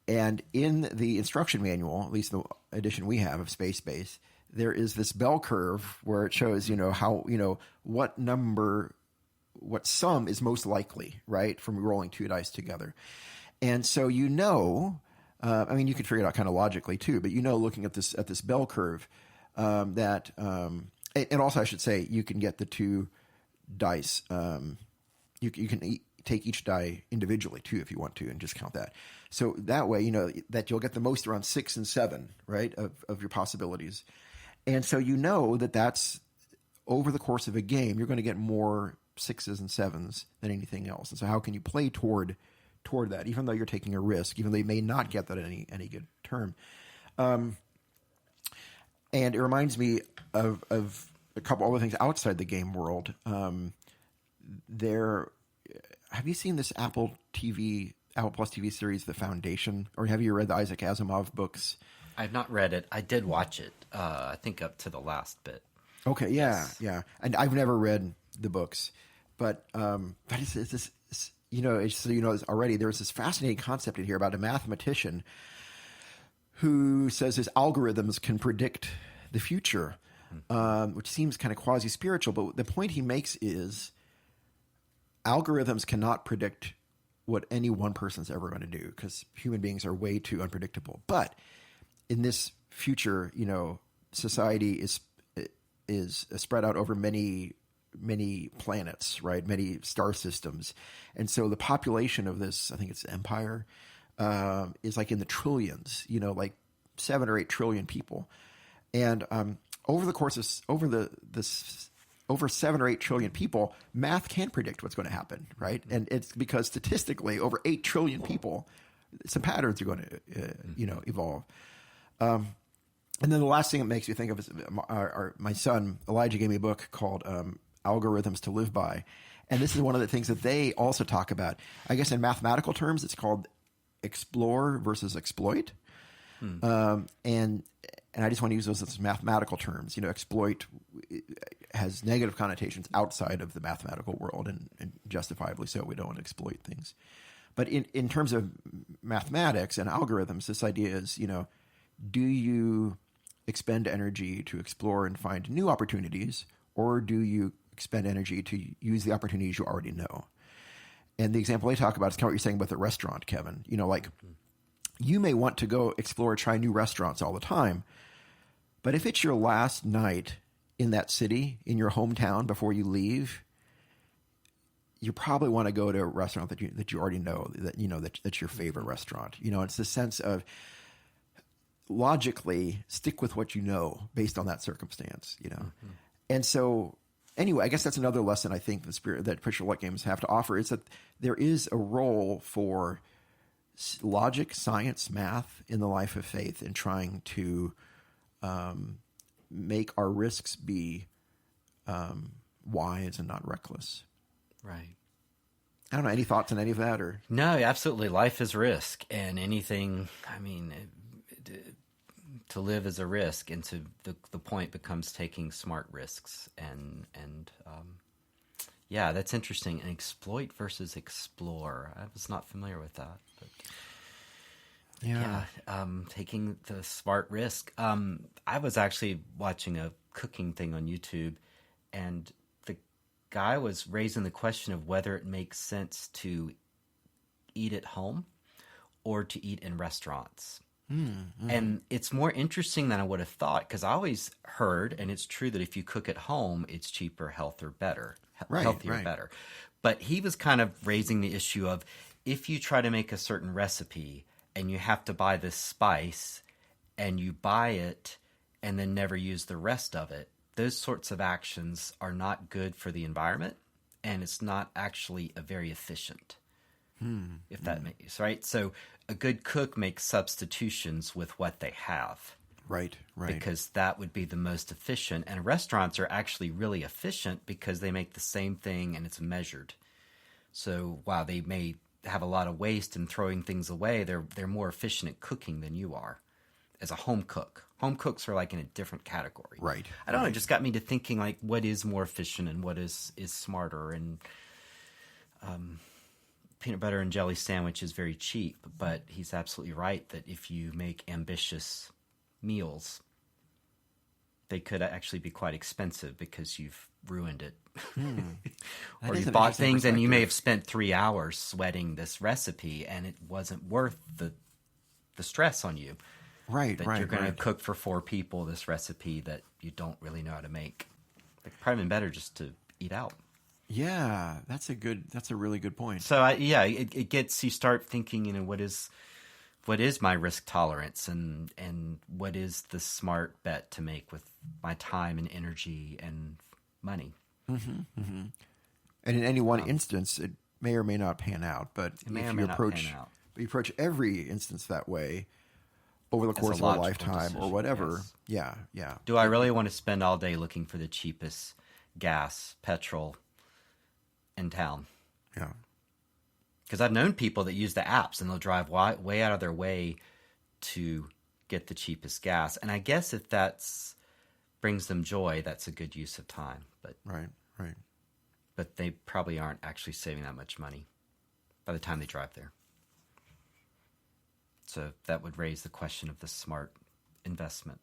And in the instruction manual, at least the edition we have of Space Base, there is this bell curve where it shows, how, what sum is most likely, right, from rolling 2 dice together. And so, you could figure it out kind of logically too, but looking at this bell curve, that, and also I should say, you can get the 2 dice. You can take each die individually too, if you want to, and just count that. So that way, that you'll get the most around 6 and 7, right, of your possibilities. And so that's over the course of a game, you're going to get more 6s and 7s than anything else. And so how can you play toward that, even though you're taking a risk, even though you may not get that at any good term? And it reminds me of a couple other things outside the game world. Have you seen this Apple Plus TV series, The Foundation, or have you read the Isaac Asimov books? I've not read it. I did watch it. I think up to the last bit. Okay, yeah, yes. Yeah. And I've never read the books, but it's this, already there's this fascinating concept in here about a mathematician who says his algorithms can predict the future, which seems kind of quasi-spiritual. But the point he makes is algorithms cannot predict what any one person's ever going to do because human beings are way too unpredictable. But in this future, society is spread out over many planets, right? Many star systems. And so the population of this, I think it's empire, is like in the trillions, like 7 or 8 trillion people. And over the course of over 7 or 8 trillion people, math can predict what's going to happen, right? And it's because statistically, over 8 trillion people, some patterns are going to, evolve. And then the last thing it makes me think of is my son Elijah gave me a book called Algorithms to Live By, and this is one of the things that they also talk about. I guess in mathematical terms, it's called explore versus exploit. And I just want to use those as mathematical terms. Exploit has negative connotations outside of the mathematical world, and justifiably so. We don't want to exploit things. But in terms of mathematics and algorithms, this idea is, do you expend energy to explore and find new opportunities, or do you expend energy to use the opportunities you already know? And the example I talk about is kind of what you're saying about the restaurant, Kevin. You may want to go explore, try new restaurants all the time, but if it's your last night in that city, in your hometown before you leave, you probably want to go to a restaurant that you already know, that's your favorite restaurant. It's the sense of logically stick with what you know based on that circumstance, And so anyway, I guess that's another lesson I think the spirit that Push Your Luck games have to offer is that there is a role for logic, science, math in the life of faith in trying to make our risks be wise and not reckless. Right. I don't know. Any thoughts on any of that? Or no, absolutely. Life is risk, and anything. To live is a risk, and to the point becomes taking smart risks, and yeah, that's interesting. And exploit versus explore. I was not familiar with that, but yeah, taking the smart risk. I was actually watching a cooking thing on YouTube, and the guy was raising the question of whether it makes sense to eat at home or to eat in restaurants. And it's more interesting than I would have thought, because I always heard, and it's true, that if you cook at home, it's cheaper, healthier, better. Healthier, better. But he was kind of raising the issue of, if you try to make a certain recipe and you have to buy this spice and you buy it and then never use the rest of it, those sorts of actions are not good for the environment, and it's not actually a very efficient, if that makes right. So a good cook makes substitutions with what they have. Right. Because that would be the most efficient. And restaurants are actually really efficient because they make the same thing and it's measured. So while they may have a lot of waste and throwing things away, they're more efficient at cooking than you are as a home cook. Home cooks are like in a different category. Right. I don't know. It just got me to thinking, like, what is more efficient and what is smarter. And peanut butter and jelly sandwich is very cheap, but he's absolutely right that if you make ambitious meals, they could actually be quite expensive because you've ruined it. Or you bought things and you may have spent 3 hours sweating this recipe and it wasn't worth the stress on you. Right. That you're going to cook for 4 people this recipe that you don't really know how to make. It's probably been better just to eat out. Yeah, that's a really good point. So it gets you start thinking, what is my risk tolerance, and what is the smart bet to make with my time and energy and money. And in any one instance, it may or may not pan out. But if you approach every instance that way over the course of a lifetime decision, or whatever, yes. yeah. Do I really want to spend all day looking for the cheapest gas, petrol in town? Yeah. Because I've known people that use the apps and they'll drive way out of their way to get the cheapest gas. And I guess if that's brings them joy, that's a good use of time. But right. But they probably aren't actually saving that much money by the time they drive there. So that would raise the question of the smart investment.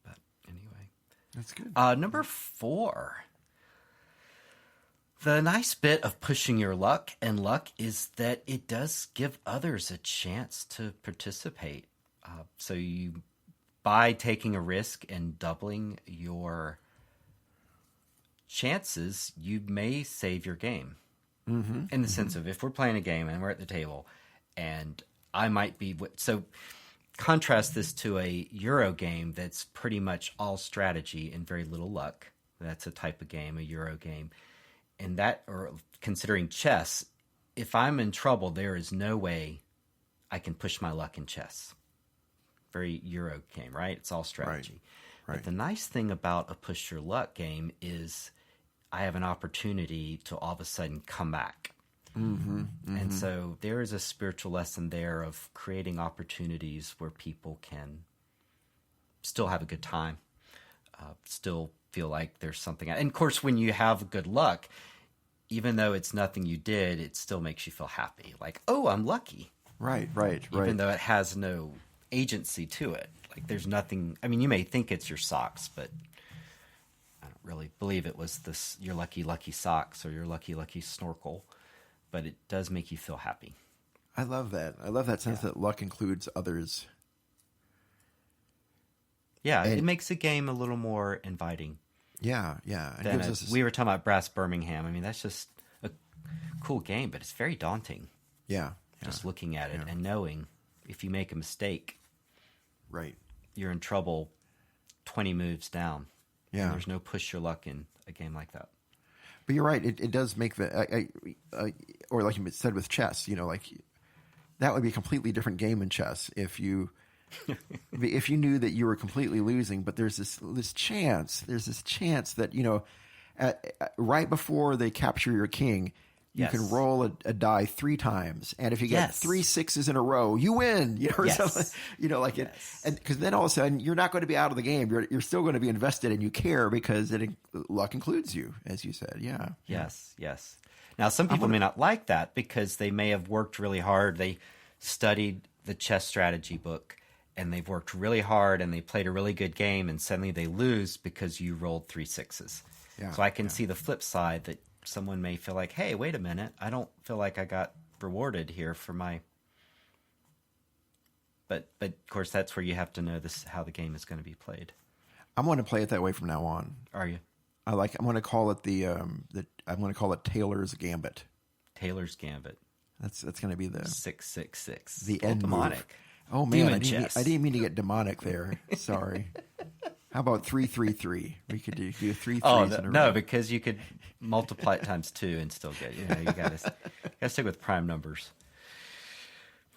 But anyway. That's good. Number 4. The nice bit of pushing your luck and luck is that it does give others a chance to participate. So by taking a risk and doubling your chances, you may save your game. In the sense of, if we're playing a game and we're at the table and I might be... So contrast this to a Euro game that's pretty much all strategy and very little luck. That's a type of game, a Euro game. And that, or considering chess, if I'm in trouble, there is no way I can push my luck in chess. Very Euro game, right? It's all strategy. Right. But the nice thing about a push your luck game is I have an opportunity to all of a sudden come back. And so there is a spiritual lesson there of creating opportunities where people can still have a good time, still feel like there's something. And of course, when you have good luck, even though it's nothing you did, it still makes you feel happy. Like, oh, I'm lucky. Right. Even though it has no agency to it. Like, there's nothing. I mean, you may think it's your socks, but I don't really believe it was your lucky socks or your lucky snorkel. But it does make you feel happy. I love that. I love that sense that luck includes others. Yeah, it makes the game a little more inviting. Yeah. We were talking about Brass Birmingham. I mean, that's just a cool game, but it's very daunting. Yeah. Just looking at it and knowing if you make a mistake, right, you're in trouble 20 moves down. Yeah. And there's no push your luck in a game like that. But you're right. It does make or like you said with chess, like that would be a completely different game in chess if you knew that you were completely losing, but there's this chance that, right before they capture your king, you can roll a die 3 times, and if you get 3 6s in a row, you win. It, and because then all of a sudden you're not going to be out of the game. You're still going to be invested, and you care because luck includes you, as you said. Yeah. Yes. Now, some people may not like that because they may have worked really hard. They studied the chess strategy book, and they've worked really hard, and they played a really good game, and suddenly they lose because you rolled 3 6s. Yeah, so I can see the flip side that someone may feel like, hey, wait a minute, I don't feel like I got rewarded here for my But of course, that's where you have to know how the game is going to be played. I'm going to play it that way from now on. Are you? I'm going to call it I'm going to call it Taylor's Gambit. Taylor's Gambit. That's going to be the 666. The end demonic. Move. Oh man, I didn't mean to get demonic there. Sorry. How about 333? We could do 3 threes in a row. No, because you could multiply it times 2 and still get. You got to stick with prime numbers.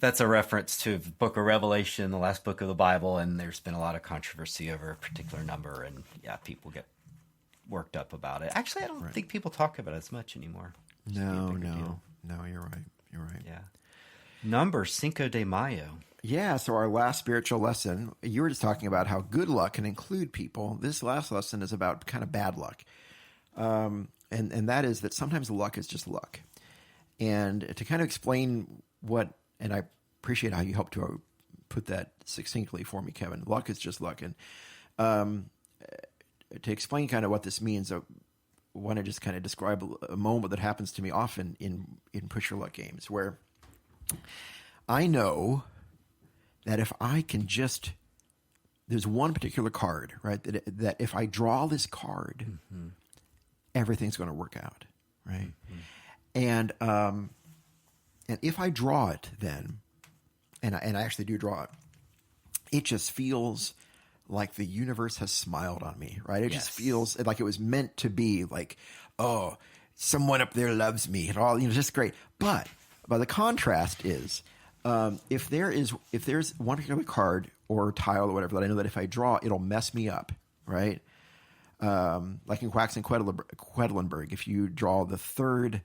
That's a reference to the Book of Revelation, the last book of the Bible, and there's been a lot of controversy over a particular number, and people get worked up about it. Actually, I don't think people talk about it as much anymore. No, you're right. Yeah. Number Cinco de Mayo. Yeah, so our last spiritual lesson, you were just talking about how good luck can include people. This last lesson is about kind of bad luck. And that is that sometimes luck is just luck. And to kind of explain and I appreciate how you helped to put that succinctly for me, Kevin. Luck is just luck. And to explain kind of what this means, I want to just kind of describe a moment that happens to me often in push your luck games, where I know that if I can there's one particular card, right, that if I draw this card, everything's going to work out, right? And if I draw it then, and I actually do draw it just feels like the universe has smiled on me, right? It just feels like it was meant to be, like, oh, someone up there loves me and all, just great. But the contrast is, if there's one particular card or tile or whatever that I know that if I draw, it'll mess me up, right? Like in Quacks and Quedlinburg, if you draw the third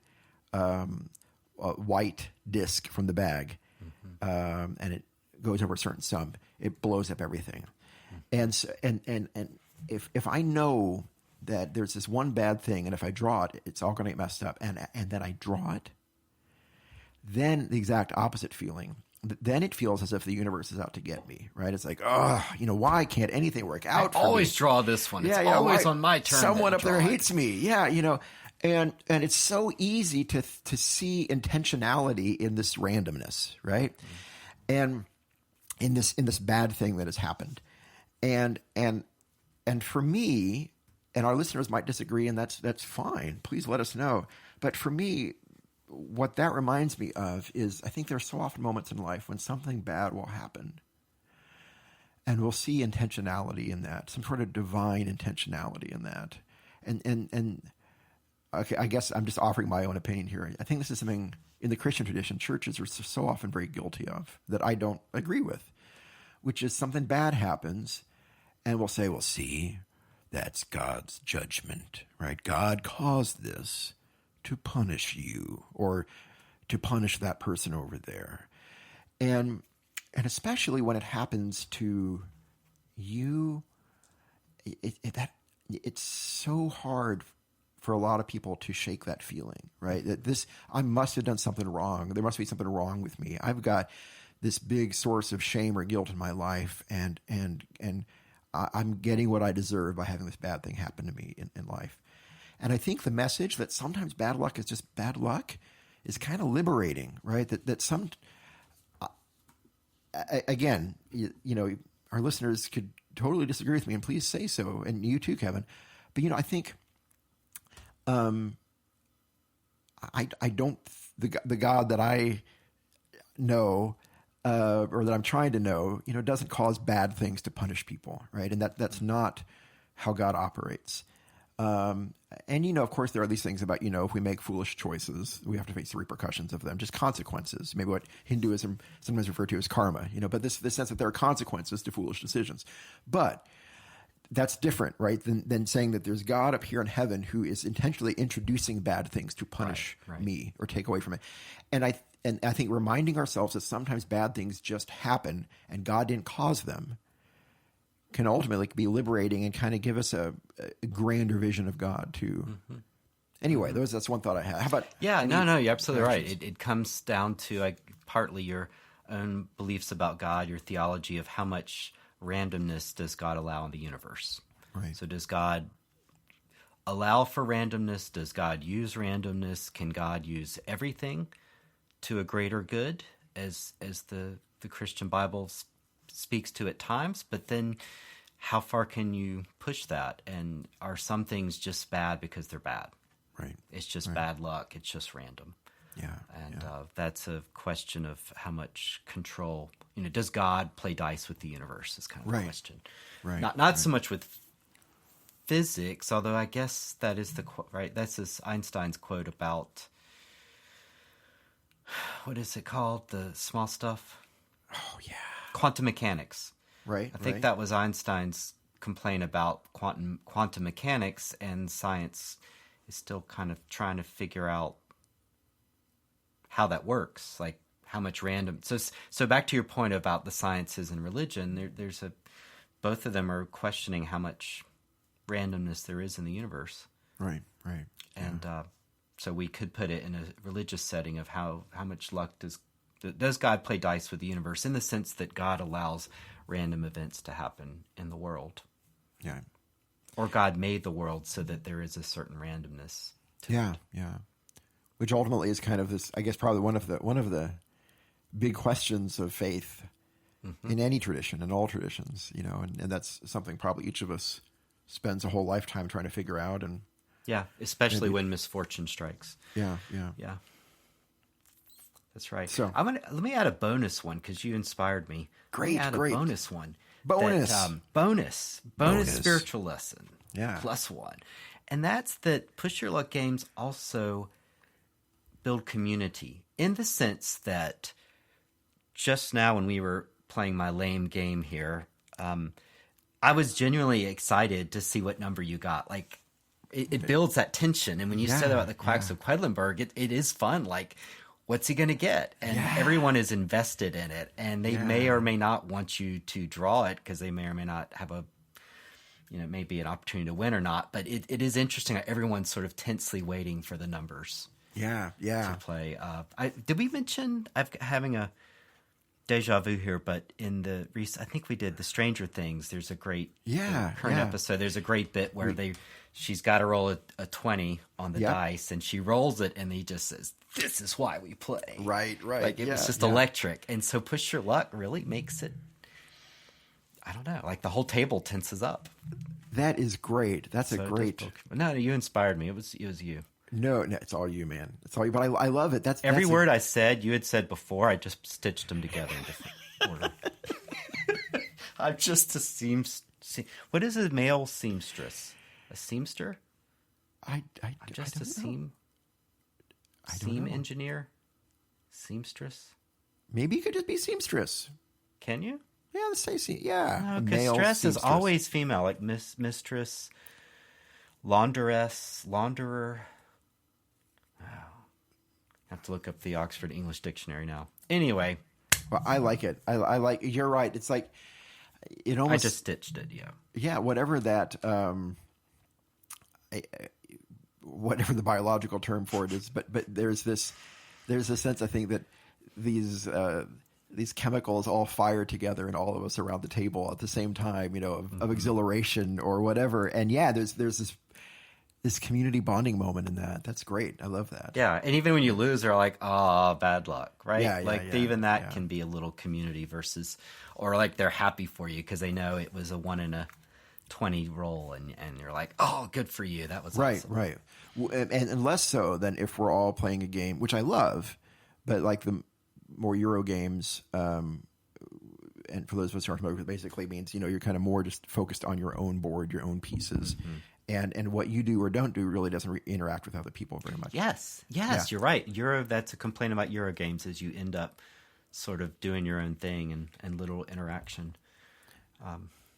white disc from the bag, and it goes over a certain sum, it blows up everything. And so, and if I know that there's this one bad thing, and if I draw it, it's all going to get messed up, and then I draw it, then the exact opposite feeling. Then it feels as if the universe is out to get me, right? It's like, why can't anything work out for me? I always draw this one. It's always on my turn. Someone up there hates me. And it's so easy to see intentionality in this randomness, right? And in this bad thing that has happened. And for me, and our listeners might disagree, and that's fine. Please let us know. But for me, what that reminds me of is, I think there are so often moments in life when something bad will happen, and we'll see intentionality in that, some sort of divine intentionality in that. And okay, I guess I'm just offering my own opinion here. I think this is something in the Christian tradition churches are so often very guilty of that I don't agree with, which is something bad happens, and we'll say, well, see, that's God's judgment, right? God caused this to punish you or to punish that person over there. And especially when it happens to you, it's so hard for a lot of people to shake that feeling, right? That I must have done something wrong. There must be something wrong with me. I've got this big source of shame or guilt in my life, and I'm getting what I deserve by having this bad thing happen to me in life. And I think the message that sometimes bad luck is just bad luck is kind of liberating, right? That some, again, our listeners could totally disagree with me, and please say so, and you too, Kevin. But I think, I don't, the God that I know, or that I'm trying to know, doesn't cause bad things to punish people, right? And that's not how God operates. And of course, there are these things about, if we make foolish choices, we have to face the repercussions of them, just consequences, maybe what Hinduism sometimes referred to as karma, but this sense that there are consequences to foolish decisions. But that's different, right, than saying that there's God up here in heaven who is intentionally introducing bad things to punish me or take away from it. And I think reminding ourselves that sometimes bad things just happen and God didn't cause them can ultimately be liberating and kind of give us a grander vision of God too. Anyway, that's one thought I had. How about? Yeah, no, you're absolutely right. It comes down to partly your own beliefs about God, your theology of how much randomness does God allow in the universe. Right. So does God allow for randomness? Does God use randomness? Can God use everything to a greater good, as the Christian Bible speaks to at times, but then how far can you push that? And are some things just bad because they're bad? Right. It's just bad luck. It's just random. Yeah. And that's a question of how much control, does God play dice with the universe is kind of the question. Right. Not so much with physics, although I guess that is that's Einstein's quote about, what is it called? The small stuff? Oh, yeah. Quantum mechanics. Right. I think that was Einstein's complaint about quantum mechanics, and science is still kind of trying to figure out how that works, like how much random. So back to your point about the sciences and religion, there's both of them are questioning how much randomness there is in the universe. Right. And so we could put it in a religious setting of how much luck does God play dice with the universe, in the sense that God allows random events to happen in the world. Yeah. Or God made the world so that there is a certain randomness to it. Yeah. Which ultimately is kind of this, I guess, probably one of the big questions of faith in any tradition, in all traditions, and that's something probably each of us spends a whole lifetime trying to figure out. And especially when misfortune strikes. Yeah. That's right. So let me add a bonus one, because you inspired me. Great. A bonus one. Bonus spiritual lesson. Yeah. +1. And that's that push your luck games also build community, in the sense that just now when we were playing my lame game here, I was genuinely excited to see what number you got. Like, it builds that tension. And when you said about the Quacks of Quedlinburg, it is fun. Like, what's he going to get? And everyone is invested in it. And they may or may not want you to draw it, because they may or may not have maybe an opportunity to win or not. But it is interesting how everyone's sort of tensely waiting for the numbers. To play. Did we mention having a deja vu here? But in I think we did the Stranger Things. There's a great current episode. There's a great bit where she's got to roll a 20 on the dice, and she rolls it, and he just says, "This is why we play." Right. Like, it was just electric. And so Push Your Luck really makes it, I don't know, like the whole table tenses up. That is great. That's a great. No, you inspired me. It was you. No, it's all you, man. It's all you. But I love it. That's every word I said, you had said before. I just stitched them together in different order. I'm just a What is a male seamstress? A seamster? I'm just a seam engineer? Seamstress? Maybe you could just be seamstress. Can you? Yeah, let's say yeah. Because stress seamstress is always female, like mistress, launderess, launderer. Wow. I have to look up the Oxford English Dictionary now. Anyway. Well, I like it. I like. You're right. It's like it almost. I just stitched it. Yeah. Yeah. Whatever that. Whatever the biological term for it is, but there's a sense, I think, that these chemicals all fire together in all of us around the table at the same time, of exhilaration or whatever. And there's this community bonding moment in that. That's great. I love that. Yeah. And even when you lose, they're like, oh, bad luck, right? Even that can be a little community versus, or like they're happy for you because they know it was a 1 in a 20 roll, and you're like, oh, good for you. That was awesome. Right. And less so than if we're all playing a game, which I love, but like the more Euro games, and for those of us who aren't familiar with it, basically means, you're kind of more just focused on your own board, your own pieces. And what you do or don't do really doesn't interact with other people very much. Yes, you're right. That's a complaint about Euro games, is you end up sort of doing your own thing and little interaction.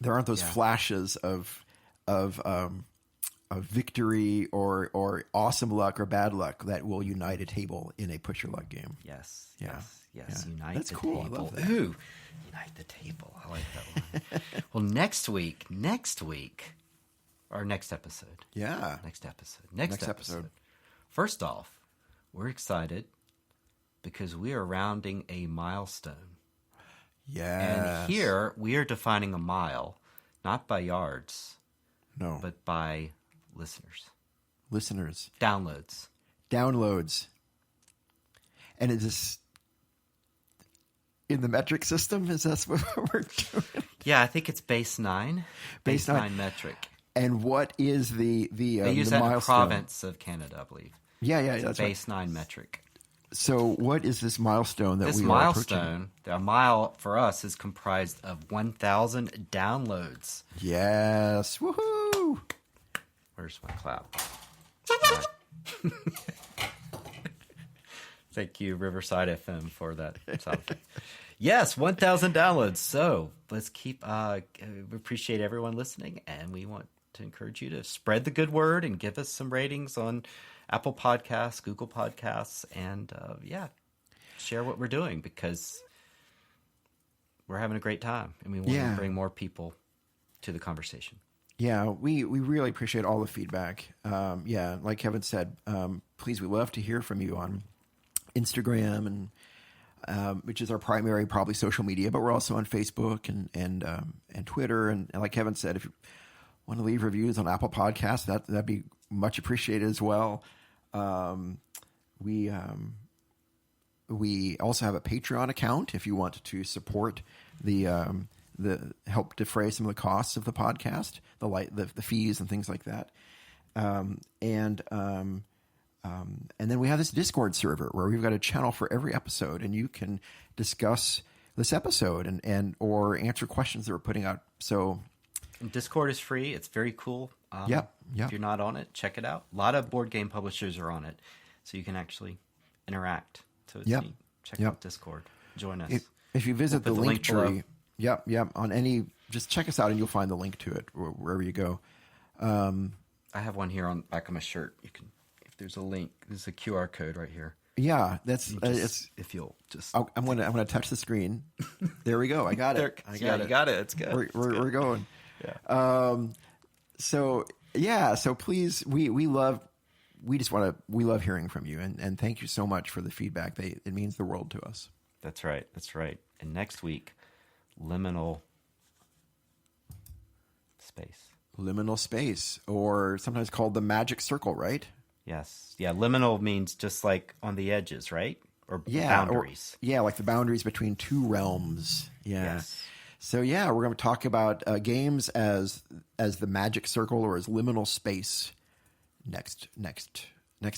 There aren't those flashes of victory or awesome luck or bad luck that will unite a table in a push your luck game. Yes. Unite That's the cool. table. I love that. Ooh, unite the table. I like that one. Well, next week, our next episode. Yeah. Next episode. First off, we're excited because we are rounding a milestone. Yeah. And here we are defining a mile, not by yards, but by listeners. Downloads. And it is in the metric system? Is that what we're doing? Yeah, I think it's base 9. Base 9 metric. And what is the They use the that in the milestone? province of Canada, I believe. Yeah, It's that's base 9 metric. So what is this milestone that This we are milestone, a mile for us, is comprised of 1,000 downloads. approaching? Yes. Woohoo! Where's my clap? All right. Thank you, Riverside FM, for that sound effect. Yes, 1,000 downloads. So let's keep. We appreciate everyone listening, and we want to encourage you to spread the good word and give us some ratings on Apple Podcasts, Google Podcasts, and share what we're doing, because we're having a great time, and we want to bring more people to the conversation. Yeah, we really appreciate all the feedback. Like Kevin said, please, we love to hear from you on Instagram, and which is our primary probably social media, but we're also on Facebook and Twitter. And like Kevin said, if you want to leave reviews on Apple Podcasts, that'd be much appreciated as well. We also have a Patreon account if you want to support the help defray some of the costs of the podcast, the fees and things like that. And then we have this Discord server where we've got a channel for every episode, and you can discuss this episode and or answer questions that we're putting out. So Discord is free. It's very cool. Yep. If you're not on it, check it out. A lot of board game publishers are on it, so you can actually interact. So it's neat. Check out Discord. Join us. If you visit the link tree, below. on any, just check us out and you'll find the link to it wherever you go. I have one here on the back of my shirt. You can, if there's a link, there's a QR code right here. Yeah, that's it's. If you'll just, I'm gonna touch the screen. There we go. I got it. You got it. It's good. We're going. Yeah. So please, we love hearing from you, and thank you so much for the feedback. It means the world to us. That's right. And next week, liminal space, or sometimes called the magic circle, right? Yes. Yeah. Liminal means just like on the edges, right? Or boundaries. Like the boundaries between two realms. Yeah. Yes. So we're going to talk about games as the magic circle or as liminal space next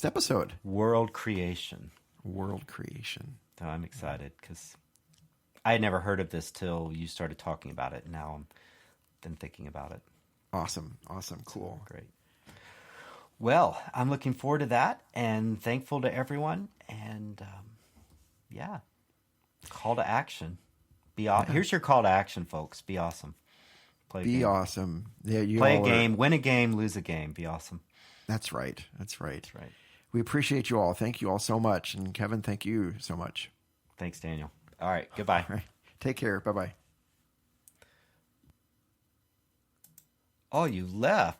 episode. World creation. Oh, I'm excited because I had never heard of this till you started talking about it. Now I'm then thinking about it. Awesome. Cool. Great. Well, I'm looking forward to that and thankful to everyone. And call to action. Here's your call to action, folks. Be awesome. Be awesome. Yeah, play a game, win a game, lose a game. Be awesome. That's right. We appreciate you all. Thank you all so much. And Kevin, thank you so much. Thanks, Daniel. All right. Goodbye. All right. Take care. Bye-bye. Oh, you left.